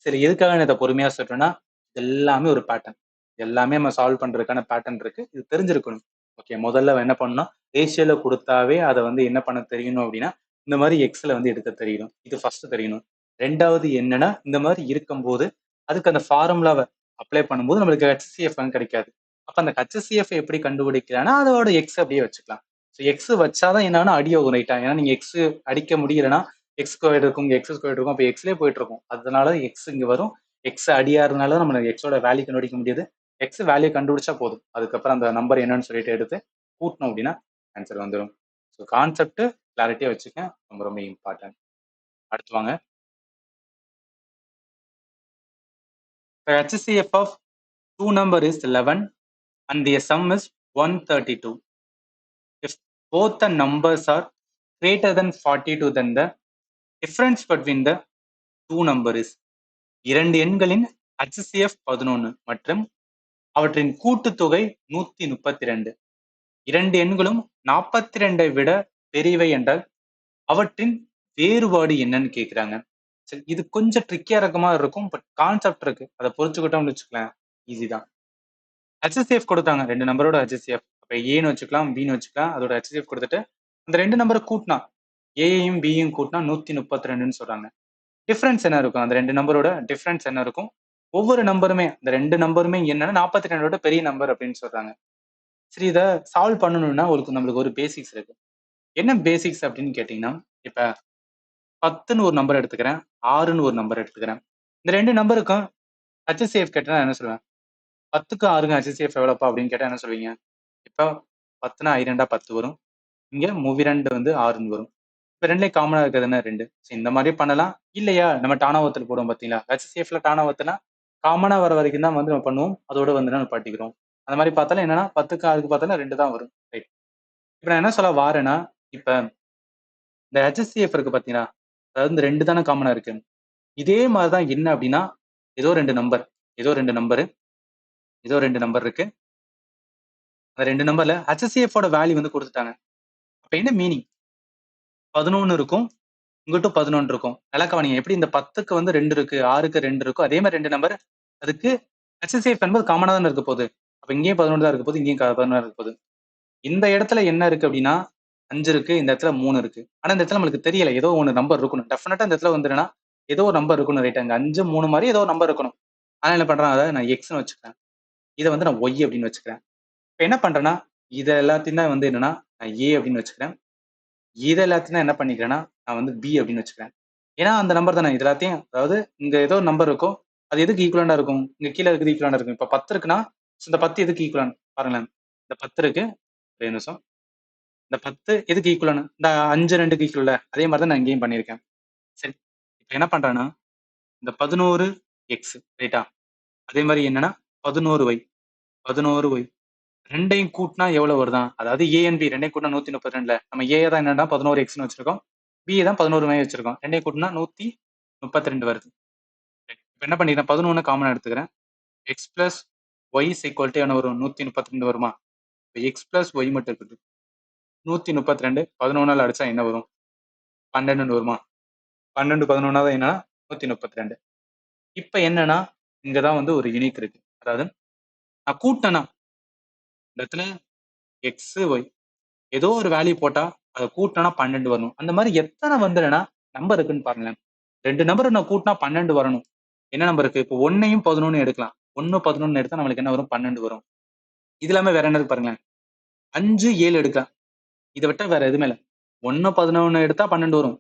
சரி எதுக்காக நான் இதை பொறுமையா சொல்றேன்னா, எல்லாமே ஒரு பேட்டர்ன். எல்லாமே நம்ம சால்வ் பண்றதுக்கான பேட்டர்ன் இருக்கு. இது தெரிஞ்சிருக்கணும். ஓகே முதல்ல என்ன பண்ணணும்? ரேஷியோல கொடுத்தாவே அதை வந்து என்ன பண்ண தெரியணும் அப்படின்னா, இந்த மாதிரி எக்ஸ்ல வந்து எடுக்க தெரியணும். இது ஃபர்ஸ்ட் தெரியணும். ரெண்டாவது என்னன்னா, இந்த மாதிரி இருக்கும்போது அதுக்கு அந்த ஃபார்முலாவை அப்ளை பண்ணும்போது நம்மளுக்கு HCF கிடைக்காது. அப்ப அந்த HCF எப்படி கண்டுபிடிக்கலாம்னா, அதோட எக்ஸ் அப்படியே வச்சுக்கலாம். ஸோ எக்ஸ் வச்சாதான் என்னன்னா அடியோகும் ரைட்டா? ஏன்னா நீங்க எக்ஸ் அடிக்க முடியலன்னா எக்ஸ் ஸ்கொயர் இருக்கும், எக்ஸ் ஸ்கொயர் இருக்கும். அப்ப எக்ஸ்லேயே போயிட்டு இருக்கும். அதனால எக்ஸ் இங்க வரும். எக்ஸ் அடியாருனால நம்ம எக்ஸோட வேல்யூ கண்டுபிடிக்க முடியாது. எக்ஸ் வேல்யூ கண்டுபிடிச்சா போதும். அதுக்கப்புறம் அந்த நம்பர் என்னன்னு சொல்லிட்டு எடுத்து கூட்டணும் அப்படின்னா ஆன்சர் வந்துடும். ஸோ கான்செப்ட் கிளாரிட்டியா வச்சுக்கேன். ரொம்ப ரொம்ப இம்பார்ட்டன்ட். அடுத்து வாங்க. HCF of two number is 11 and their sum is 132. If both the numbers are greater than 42, then the difference between the two numbers is இரண்டு எண்களின் HCF 11 மற்றும் அவற்றின் கூட்டுத்தொகை 132. இரண்டு எண்களும் 42 விட பெரியவை என்றால் அவற்றின் வேறுபாடு என்னன்னு கேக்குறாங்க. சரி இது கொஞ்சம் ட்ரிக்கியா இருக்க மாதிரி இருக்கும். பட் கான்செப்ட் இருக்கு. அதை புரிஞ்சுக்கிட்டோம்னு வச்சுக்கலாம். ஈஸி தான். HCF கொடுத்தாங்க. 2 நம்பரோட HCF. அப்ப ஏன்னு வச்சுக்கலாம், பின்னு வச்சுக்கலாம். அதோட HCF கொடுத்துட்டு அந்த 2 நம்பரை கூட்டினா ஏயும் பியும் கூட்டினா 132ன்னு சொல்றாங்க. டிஃபரன்ஸ் என்ன இருக்கும்? அந்த 2 நம்பரோட டிஃபரன்ஸ் என்ன இருக்கும்? ஒவ்வொரு நம்பருமே இந்த 2 நம்பருமே என்னன்னா 42 பெரிய நம்பர் அப்படின்னு சொல்றாங்க. சரி இதை சால்வ் பண்ணணும்னா நம்மளுக்கு ஒரு பேசிக்ஸ் இருக்கு. என்ன பேசிக்ஸ் அப்படின்னு கேட்டீங்கன்னா, இப்ப 10ன்னு ஒரு நம்பர் எடுத்துக்கிறேன், 6ன்னு ஒரு நம்பர் எடுத்துக்கிறேன். இந்த 2 நம்பருக்கும் HCF கேட்டா என்ன சொல்லுவேன்? 10க்கும் 6க்கும் HCF எவ்வளோப்பா அப்படின்னு கேட்டா என்ன சொல்வீங்க? இப்ப 10னா 2 10 வரும். இங்க மூவி 2 வந்து 6ன்னு வரும். இப்ப 2லயும் காமனா இருக்கிறது என்ன 2. சரி இந்த மாதிரி பண்ணலாம். இல்லையா நம்ம டானாவத்தல் போடுவோம் பார்த்தீங்களா? HCFல டானாவத்தல்னா காமனா வர வரைக்கும் தான் வந்து நம்ம பண்ணுவோம். அதோட வந்து நம்ம நிப்பாட்டிக்கிறோம். அந்த மாதிரி பார்த்தாலும் என்னன்னா 10க்கு 6க்கு பார்த்தாலும் 2 தான் வரும். ரைட். இப்ப நான் என்ன சொல்ல வாரேன்னா, இப்ப இந்த HCF இருக்கு பார்த்தீங்களா? அதாவது இந்த 2 தானே காமனா இருக்கு. இதே மாதிரி தான் என்ன அப்படின்னா, ஏதோ 2 நம்பர், ஏதோ 2 நம்பரு, ஏதோ 2 நம்பர் இருக்கு. அந்த 2 நம்பர்ல HCF ஓட வேல்யூ வந்து கொடுத்துட்டாங்க. அப்ப என்ன மீனிங்? 11 இருக்கும். இங்கிட்டும் 11 இருக்கும். நல்லா கவனிங்க. எப்படி இந்த 10க்கு வந்து 2 இருக்கு, 6க்கு 2 இருக்கோ, அதே மாதிரி 2 நம்பர் அதுக்கு HCF என்பது காமனா தானே இருக்க போகுது. அப்ப இங்கேயும் 11 தான் இருக்க போகுது, இங்கேயும் 11 இருக்க போகுது. இந்த இடத்துல என்ன இருக்கு அப்படின்னா 5 இருக்கு, இந்த இடத்துல 3 இருக்கு. ஆனா இந்த இடத்துல நம்மளுக்கு தெரியல. ஏதோ ஒண்ணு நம்பர் இருக்கணும். டெஃபினட்டா இந்த இடத்துல வந்து என்னன்னா, ஏதோ ஒரு நம்பர் இருக்கணும் ரைட். அங்க 5 3 மாதிரி ஏதோ ஒரு நம்பர் இருக்கணும். ஆனா என்ன பண்றேன், அத நான் எக்ஸ்ன்னு வச்சுக்கிறேன். இத வந்து நான் ஒய் அப்படின்னு வச்சுக்கிறேன். இப்ப என்ன பண்றேன்னா, இத எல்லாத்தையும் தான் வந்து என்னன்னா, நான் ஏ அப்படின்னு வச்சுக்கிறேன். இது எல்லாத்தையும் தான் என்ன பண்ணிக்கிறேன்னா நான் வந்து பி அப்படின்னு வச்சுக்கிறேன். ஏன்னா அந்த நம்பர் தானே இது எல்லாத்தையும், அதாவது இங்க ஏதோ ஒரு நம்பர் இருக்கும், அது எதுக்கு ஈக்குவலண்டா இருக்கும், இங்க கீழே இருக்கிறது ஈக்குவலண்டா இருக்கும். இப்ப 10 இருக்குன்னா இந்த 10 எதுக்கு ஈக்குவலன் பாருங்களேன். இந்த 10 இருக்கு, ஒரே நிமிஷம். இந்த 10 எதுக்கு ஈக்குவலன், இந்த 5 2க்கு ஈக்குவல்ல, அதே மாதிரி தான் நான் இங்கேயும் பண்ணியிருக்கேன். சரி, இப்ப என்ன பண்றேன்னா இந்த 11 எக்ஸ் ரைட்டா, அதே மாதிரி என்னன்னா 11 ஒய், 11 ஒய் ரெண்டையும் கூட்டினா எவ்வளவு வருதான், அதாவது ஏ அண்ட் பி ரெண்டையும் கூட்டினா 132ல நம்ம ஏ தான் என்னன்னா 11 எக்ஸ்னு வச்சிருக்கோம், பி தான் 11 ஒய் வச்சிருக்கோம், ரெண்டையும் கூட்டினா 132 வருது. இப்ப என்ன பண்ணிக்கிறேன், 11 காமனா எடுத்துக்கிறேன். X plus y is equal to என்ன வரும், 132 வருமா. இப்போ எக்ஸ் பிளஸ் ஒய் மட்டும் இருக்குது, 132 11 அடிச்சா என்ன வரும், 12 வருமா. 12 11 என்னன்னா 132. இப்ப என்னன்னா இங்கதான் வந்து ஒரு யூனிக் இருக்கு, அதாவது நான் கூட்டினா இந்த இடத்துல எக்ஸ் ஒய் ஏதோ ஒரு வேல்யூ போட்டா அதை கூட்டினா 12 வரணும். அந்த மாதிரி எத்தனை வந்துடுனா நம்பர் இருக்குன்னு பாருங்களேன். 2 நம்பர் நான் கூட்டினா 12 வரணும். என்ன நம்பர் இருக்கு, இப்போ 1ஐயும் 11 எடுக்கலாம். 1 11 எடுத்தா நம்மளுக்கு என்ன வரும், 12 வரும். இது இல்லாம வேற என்னது பாருங்களேன், 5 7 எடுக்கலாம். இதை விட்டா வேற எதுவுமே இல்லை. 1 11 எடுத்தா 12 வரும்,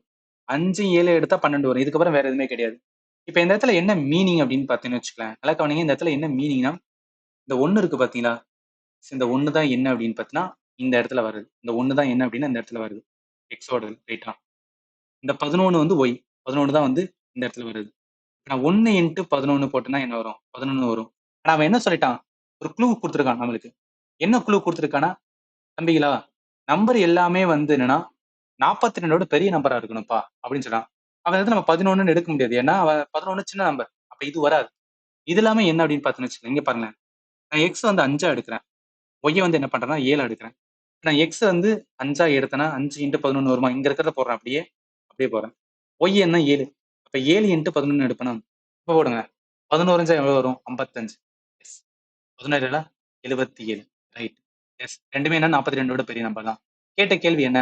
5 7 எடுத்தா 12 வரும். இதுக்கப்புறம் வேற எதுவுமே கிடையாது. இப்ப இந்த இடத்துல என்ன மீனிங் அப்படின்னு பாத்தீங்கன்னு வச்சுக்கலாம், நல்லா கவனிங்க. இந்த இடத்துல என்ன மீனிங்னா இந்த 1 இருக்கு பாத்தீங்களா, இந்த 1 தான் என்ன அப்படின்னு பாத்தீங்கன்னா இந்த இடத்துல வருது. இந்த 1 தான் என்ன அப்படின்னா இந்த இடத்துல வருது, எக்ஸோட ரைட்டா. இந்த 11 வந்து ஒய், 11 தான் வந்து இந்த இடத்துல வருது. நான் 1 இன்ட்டு 11 போட்டேன்னா என்ன வரும், 11 வரும். ஆனா அவன் என்ன சொல்லிட்டான், ஒரு க்ளூ கொடுத்துருக்கான் நம்மளுக்கு. என்ன க்ளூ கொடுத்துருக்கானா, தம்பிகளா நம்பர் எல்லாமே வந்து என்னன்னா 42ஓட பெரிய நம்பரா இருக்கணும்ப்பா அப்படின்னு சொன்னான். அவன் வந்து நம்ம 11 எடுக்க முடியாது, ஏன்னா அவன் 11 சின்ன நம்பர், அப்ப இது வராது. இது எல்லாமே என்ன அப்படின்னு பாத்தீங்கன்னு வச்சுக்கோங்க, இங்க பாருங்களேன். நான் எக்ஸ் வந்து 5 எடுக்கிறேன், ஒய்யை வந்து என்ன பண்றேன்னா 7 எடுக்கிறேன். நான் எக்ஸ் வந்து 5 எடுத்தேன்னா 5 இன்ட்டு 11 வருமா, இங்க இருக்கிறத போடுறேன் அப்படியே, அப்படியே போறேன். ஒய் என்ன 7, அப்ப 7 இன்ட்டு 11 எடுப்பேனா, இப்ப போடுங்க. 11 எவ்வளவு வரும், 55. எஸ், 17 77. ரைட். எஸ், ரெண்டுமே என்ன 42ஓட பெரிய நம்பர் தான். கேட்ட கேள்வி என்ன,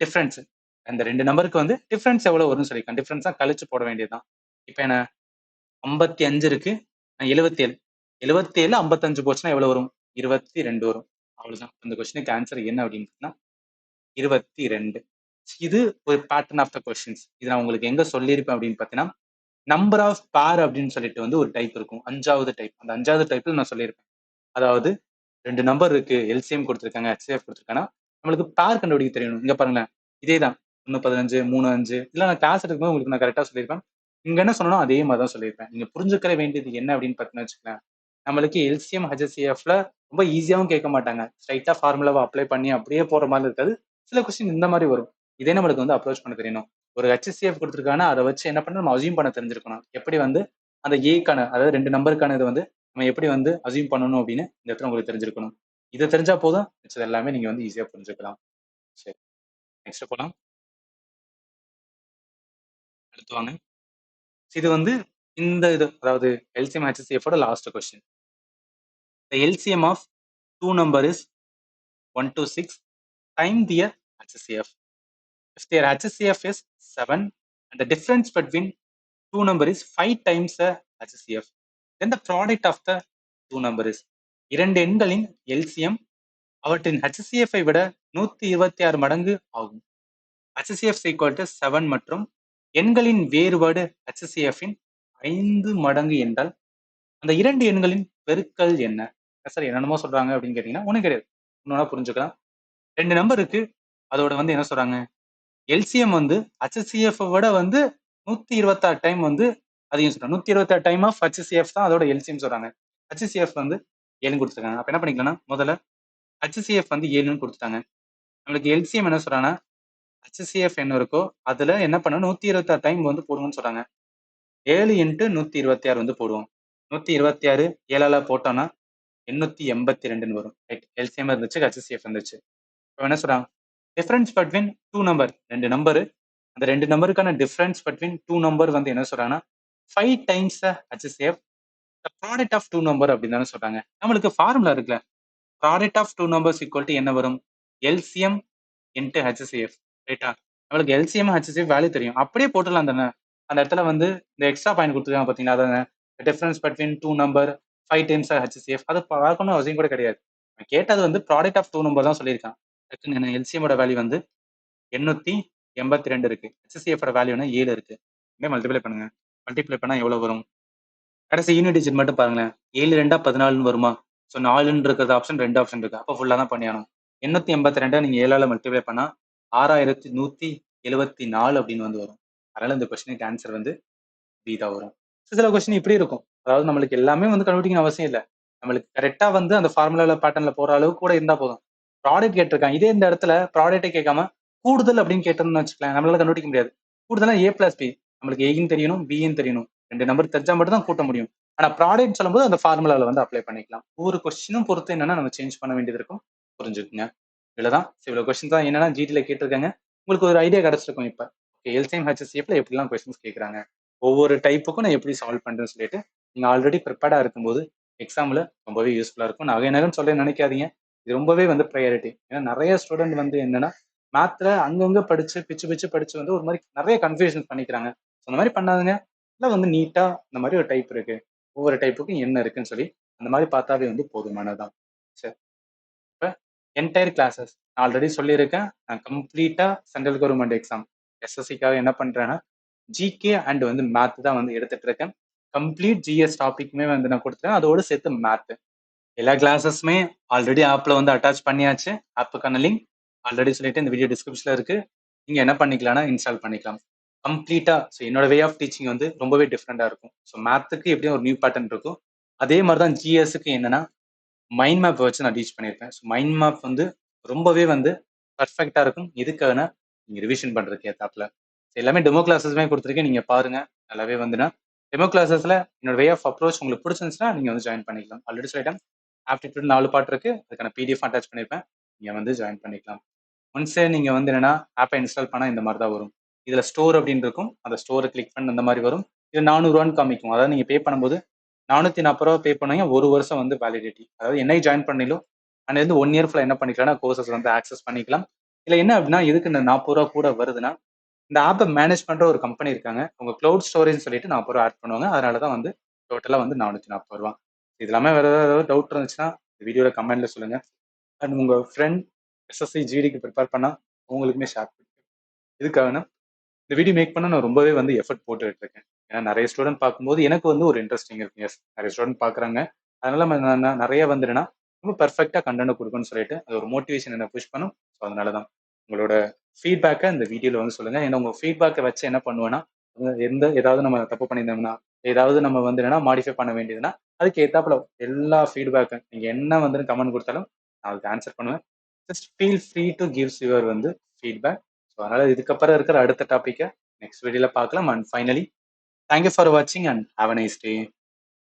டிஃபரன்ஸ். அந்த ரெண்டு நம்பருக்கு வந்து டிஃபரன்ஸ் எவ்வளவு வரும்னு சொல்லியிருக்கேன். டிஃபரன்ஸா கழிச்சு போட வேண்டியதுதான். இப்ப என்ன 55 இருக்கு, 77. 77 55 போச்சுன்னா எவ்வளவு வரும், 22 வரும். அவ்வளவுதான். இந்த கொஸ்டினுக்கு ஆன்சர் என்ன அப்படின்னு 22. இது ஒரு பேட்டர்ன் ஆஃப் த கொஸ்டின்ஸ். இது நான் உங்களுக்கு எங்க சொல்லியிருப்பேன் அப்படின்னு பாத்தீங்கன்னா, நம்பர் ஆஃப் பேர் அப்படின்னு சொல்லிட்டு வந்து ஒரு டைப் இருக்கும், 5வது டைப். அந்த 5வது டைப்ல நான் சொல்லியிருப்பேன். அதாவது 2 நம்பர் இருக்கு, எல்சிஎம் கொடுத்துருக்காங்க, ஹெச்சிஎஃப் கொடுத்துருக்காங்கன்னா நம்மளுக்கு பேர் கண்டுபிடிக்க தெரியணும். இங்க பாருங்க, இதேதான் 1 15 3 5. இல்ல நான் கிளாஸ் எடுக்கும்போது உங்களுக்கு நான் கரெக்டா சொல்லியிருப்பேன். இங்க என்ன சொன்னோம் அதே மாதிரி தான் சொல்லியிருப்பேன். நீங்க புரிஞ்சுக்கிற வேண்டியது என்ன அப்படின்னு பாத்தீங்கன்னா வச்சுக்கோங்களேன், நம்மளுக்கு எல்சிஎம் ஹெச்சிஎஃப்ல ரொம்ப ஈஸியாவும் கேட்க மாட்டாங்க. ஸ்ட்ரைட்டா ஃபார்முலாவை அப்ளை பண்ணி அப்படியே போற மாதிரி இருக்காது. சில கொஸ்டின் இந்த மாதிரி வரும். இதே நம்மளுக்கு வந்து அப்ரோச் பண்ண தெரியணும். ஒரு ஹெச்சிஎஃப் கொடுத்துருக்காங்கன்னா அதை வச்சு என்ன பண்ண நம்ம அசியூம் பண்ண தெரிஞ்சிருக்கணும். எப்படி வந்து அந்த ஏக்கான, அதாவது 2 நம்பருக்கான இது வந்து நம்ம எப்படி வந்து அசியூம் பண்ணணும் அப்படின்னு இந்த இடத்துல உங்களுக்கு தெரிஞ்சிருக்கணும். இதை தெரிஞ்சா போதும், மிச்சது எல்லாமே நீங்க வந்து ஈஸியா புரிஞ்சுக்கலாம். சரி, நெக்ஸ்ட் போலாம். அடுத்து வாங்க. இது வந்து இந்த இது, அதாவது LCM HCF last question. The LCM of two number is 1 to 6 times their HCF. If their HCF is 7 and the difference between two number is 5 times the HCF, then the product of the two number is. இரண்டு எண்களின் LCM அவற்றின் HCF விட 126 மடங்கு ஆகும். HCF equal to 7 மற்றும் எண்களின் வேறுபாடு HCF இன் 5 மடங்கு என்றால் அந்த இரண்டு எண்களின் பெருக்கல் என்ன? சார் என்னென்னமோ சொல்றாங்க அப்படின்னு கேட்டீங்கன்னா ஒண்ணும் கிடையாது, இன்னொன்னா புரிஞ்சுக்கலாம். 2 நம்பர் இருக்கு, அதோட வந்து என்ன சொல்றாங்க, எல்சிஎம் வந்து ஹெச்சிஎஃப் விட வந்து 126 டைம் வந்து அதிகம் சொல்றாங்க. 126 டைம் ஆஃப் ஹெச்சிஎஃப் தான் அதோட எல்சிஎம் சொல்றாங்க. ஹெச்சிஎஃப் வந்து 7 கொடுத்துருக்காங்க. அப்ப என்ன பண்ணிக்கலாம்னா முதல்ல ஹெச்சிஎஃப் வந்து 7ன்னு கொடுத்துட்டாங்க. நம்மளுக்கு எல்சிஎம் என்ன சொல்றாங்கன்னா ஹெச்சிஎஃப் என்ன இருக்கோ அதுல என்ன பண்ண 126 டைம் வந்து போடுங்கன்னு சொல்றாங்க. 7 இன்ட்டு 126 வந்து போடுவோம். 126 7ஆல போட்டோம்னா 882 வரும். எல்சிஎம் இருந்துச்சு, ஹெச்சிஎஃப் இருந்துச்சு. இப்போ என்ன சொல்றாங்க, டிஃபரன்ஸ் பிட்வீன் டூ நம்பர், ரெண்டு நம்பரு, அந்த ரெண்டு நம்பருக்கான டிஃபரன்ஸ் பிட்வீன் டூ நம்பர் வந்து என்ன சொல்றாங்கன்னா 5 times HCF the product of two number அப்படின்னு தானே சொல்றாங்க. நம்மளுக்கு ஃபார்முலா இருக்குல்ல, product of two numbers equal to என்ன வரும், எல்சிஎம் இன்ட்டு ஹெச்சிஎஃப் ரைட்டா. நம்மளுக்கு எல்சிஎம் ஹெச்சிஎஃப் வேல்யூ தெரியும், அப்படியே போட்டுடலாம் தானே. அந்த இடத்துல வந்து இந்த எக்ஸ்ட்ரா பாயிண்ட் கொடுத்துருக்காங்க பார்த்தீங்கன்னா, அதான difference between two number 5 times HCF, அதை பார்க்கணும் அவசியம் கூட கிடையாது. கேட்டது வந்து ப்ராடக்ட் ஆஃப் டூ நம்பர் தான் சொல்லியிருக்கான். எல்சிஎமோட வேல்யூ வந்து 882 இருக்கு. HCF ஓட வேல்யூனா 7 இருக்கு. மல்டிப்ளை பண்ணுங்க. மல்டிப்ளை பண்ணா எவ்வளவு வரும்? கடைசி யூனிட் டிஜிட் மட்டும் பாருங்களேன். 7 2 14 வருமா? ஸோ 4 இருக்கிறது ஆப்ஷன் 2 ஆப்ஷன் இருக்கு. அப்போ ஃபுல்லா தான் பண்ணியாகணும். 882 நீங்க 7ஆல மல்டிப்ளை பண்ணா 6174 அப்படின்னு வந்து வரும். அதனால இந்த கொஸ்டினுக்கு ஆன்சர் வந்து பி தான் வரும். சில கொஸ்டின் இப்படி இருக்கும். அதாவது நம்மளுக்கு எல்லாமே வந்து கண்டுபிடிக்கணும் அவசியம் இல்லை. நம்மளுக்கு கரெக்டா வந்து அந்த ஃபார்முலால பேட்டர்ன்ல போற அளவுக்கு கூட இருந்தா போதும். ப்ராடக்ட் கேட்டிருக்காங்க. இதே இந்த இடத்துல ப்ராடக்ட்டே கேட்காம கூடுதல் அப்படின்னு கேட்டோம்னு வச்சுக்கலாம். நம்மளால கண்டுபிடிக்க முடியாது. கூடுதலா A பிளஸ் பி. நம்மளுக்கு ஏயும் தெரியணும், பியும் தெரியணும். 2 நம்பர் தெரிஞ்சா மட்டும் தான் கூட்ட முடியும். ஆனா ப்ராடக்ட் சொல்லும்போது அந்த ஃபார்முலால வந்து அப்ளை பண்ணிக்கலாம். ஒவ்வொரு கொஸ்டினும் பொறுத்து என்னன்னா நம்ம சேஞ்ச் பண்ண வேண்டியது இருக்கும். புரிஞ்சுக்குங்க. இவ்வளவுதான். இவ்வளவு கொஸ்டின் தான் என்னன்னா ஜிடில கேட்டிருக்காங்க. உங்களுக்கு ஒரு ஐடியா கிடைச்சிருக்கும் இப்ப. எல்சிஎம் ஹெச்சிஎஃப்ல எப்படிலாம் கொஸ்டின்ஸ் கேட்கறாங்க. ஒவ்வொரு டைப்புக்கும் நான் எப்படி சால்வ் பண்றேன்னு சொல்லிட்டு நீங்க ஆல்ரெடி ப்ரிப்பேர்டா இருக்கும்போது எக்ஸாம்ல ரொம்பவே யூஸ்ஃபுல்லா இருக்கும். நகை நகன்னு சொல்ல நினைக்காதீங்க. இது ரொம்பவே வந்து ப்ரையாரிட்டி. ஏன்னா நிறைய ஸ்டூடெண்ட் வந்து என்னன்னா மேத்ல அங்கங்க படிச்சு பிச்சு பிச்சு படிச்சு வந்து ஒரு மாதிரி நிறைய கன்ஃபியூஷன் பண்ணிக்கிறாங்க. அந்த மாதிரி பண்ணாதுங்க. இல்லை வந்து நீட்டா இந்த மாதிரி ஒரு டைப் இருக்கு. ஒவ்வொரு டைப்புக்கும் என்ன இருக்குன்னு சொல்லி அந்த மாதிரி பார்த்தாவே வந்து போதுமானதான். சரி. இப்போ என்டையர் கிளாஸஸ் நான் ஆல்ரெடி சொல்லியிருக்கேன். நான் கம்ப்ளீட்டா சென்ட்ரல் கவர்மெண்ட் எக்ஸாம் எஸ்எஸ்சிக்காக என்ன பண்றேன்னா ஜிகே அண்ட் வந்து மேத் தான் வந்து எடுத்துட்டு இருக்கேன். கம்ப்ளீட் ஜிஎஸ் டாபிக்மே வந்து நான் கொடுத்துருக்கேன். அதோட சேர்த்து மேத் எல்லா கிளாஸஸுமே ஆல்ரெடி ஆப்ல வந்து அட்டாச் பண்ணியாச்சு. ஆப்புக்கான லிங்க் ஆல்ரெடி சொல்லிட்டு இந்த வீடியோ டிஸ்கிரிப்ஷன்ல இருக்கு. நீங்க என்ன பண்ணிக்கலாம்னா இன்ஸ்டால் பண்ணிக்கலாம். கம்ப்ளீட்டா என்னோட வே ஆஃப் டீச்சிங் வந்து ரொம்பவே டிஃப்ரெண்டா இருக்கும். ஸோ மேத்துக்கு எப்படியும் ஒரு நியூ பேட்டர்ன் இருக்கும். அதே மாதிரி தான் ஜிஎஸ்க்கு என்னன்னா மைண்ட் மேப் வச்சு நான் டீச் பண்ணியிருப்பேன். ஸோ மைண்ட் மேப் வந்து ரொம்பவே வந்து பர்ஃபெக்டா இருக்கும். எதுக்காகனா நீங்க ரிவிஷன் பண்றதுக்கு ஏத்தாப்புல எல்லாமே டெமோ கிளாஸஸ்மே கொடுத்துருக்கேன். நீங்க பாருங்க நல்லாவே வந்துன்னா டெமோ கிளாஸஸ்ல என்னோட வே ஆஃப் அப்ரோச் உங்களுக்கு பிடிச்சிருந்துச்சுன்னா நீங்க வந்து ஜாயின் பண்ணிக்கலாம். ஆல்ரெடி சொல்லிட்டேன் ஆப்டிடியூட் 4 பார்ட் இருக்கு. அதுக்கான பிடிஎஃப் அட்டாச் பண்ணிருப்பேன். நீங்க வந்து ஜாயின் பண்ணிக்கலாம். ஒன்ஸே நீங்க வந்து என்னன்னா ஆப்பை இன்ஸ்டால் பண்ணா இந்த மாதிரி தான் வரும். இதுல ஸ்டோர் அப்படின்னு இருக்கும். அந்த ஸ்டோரை கிளிக் பண்ண இந்த மாதிரி வரும். இது 400 காமிக்கும். அதாவது நீங்க பே பண்ணும்போது 440 பே பண்ணுவீங்க. 1 வருஷம் வந்து வேலிடிட்டி. அதாவது என்னைக்கு ஜாயின் பண்ணீங்களோ அண்ட் வந்து 1 இயர் ஃபுல்லா என்ன பண்ணிக்கலாம்னா கோர்சஸ் வந்து ஆக்சஸ் பண்ணிக்கலாம். இல்ல என்ன அப்படின்னா எதுக்கு இந்த 40 கூட வருதுன்னா இந்த ஆப்பை மேனேஜ் பண்ற ஒரு கம்பெனி இருக்காங்க. உங்க கிளவுட் ஸ்டோரேஜ் சொல்லிட்டு 40 ஆட் பண்ணுவாங்க. அதனாலதான் வந்து டோட்டலா வந்து 440 இது எல்லாமே வேற ஏதாவது டவுட் இருந்துச்சுன்னா வீடியோல கமெண்ட்ல சொல்லுங்க. அண்ட் உங்க ஃப்ரெண்ட் எஸ்எஸ்சி ஜிடிக்கு ப்ரிப்பேர் பண்ணா உங்களுக்குமே ஷேர் பண்ணுங்க. இதுக்காக இந்த வீடியோ மேக் பண்ண நான் ரொம்பவே வந்து எஃபர்ட் போட்டுட்டு இருக்கேன். ஏன்னா நிறைய ஸ்டூடெண்ட் பார்க்கும்போது எனக்கு வந்து ஒரு இன்ட்ரெஸ்டிங் இருக்கு. எஸ் நிறைய ஸ்டூடெண்ட் பார்க்குறாங்க. அதனால நான் நிறைய வந்துடுனா ரொம்ப பெர்ஃபெக்டா கண்டென்ட் கொடுக்குன்னு சொல்லிட்டு அது ஒரு மோட்டிவேஷன் என்ன புஷ் பண்ணும். ஸோ அதனால தான் உங்களோட ஃபீட்பேக்கை இந்த வீடியோல வந்து சொல்லுங்க. ஏன்னா உங்க ஃபீட்பேக்கை வச்சு என்ன பண்ணுவேன்னா ஏதாவது நம்ம தப்பு பண்ணியிருந்தோம்னா ஏதாவது நம்ம வந்து என்னன்னா மாடிஃபை பண்ண வேண்டியதுன்னா அதுக்கு ஏத்தாப்புல எல்லா ஃபீட்பேக்கும் நீங்க என்ன வந்து கமெண்ட் கொடுத்தாலும் நான் அதுக்கு ஆன்சர் பண்ணுவேன். Just feel free to gives your வந்து ஃபீட்பேக். ஸோ அதனால இதுக்கப்புறம் இருக்கிற அடுத்த டாப்பிக்கை நெக்ஸ்ட் வீடியோல பார்க்கலாம். அண்ட் ஃபைனலி தேங்க்யூ ஃபார் வாட்சிங் and have a nice day.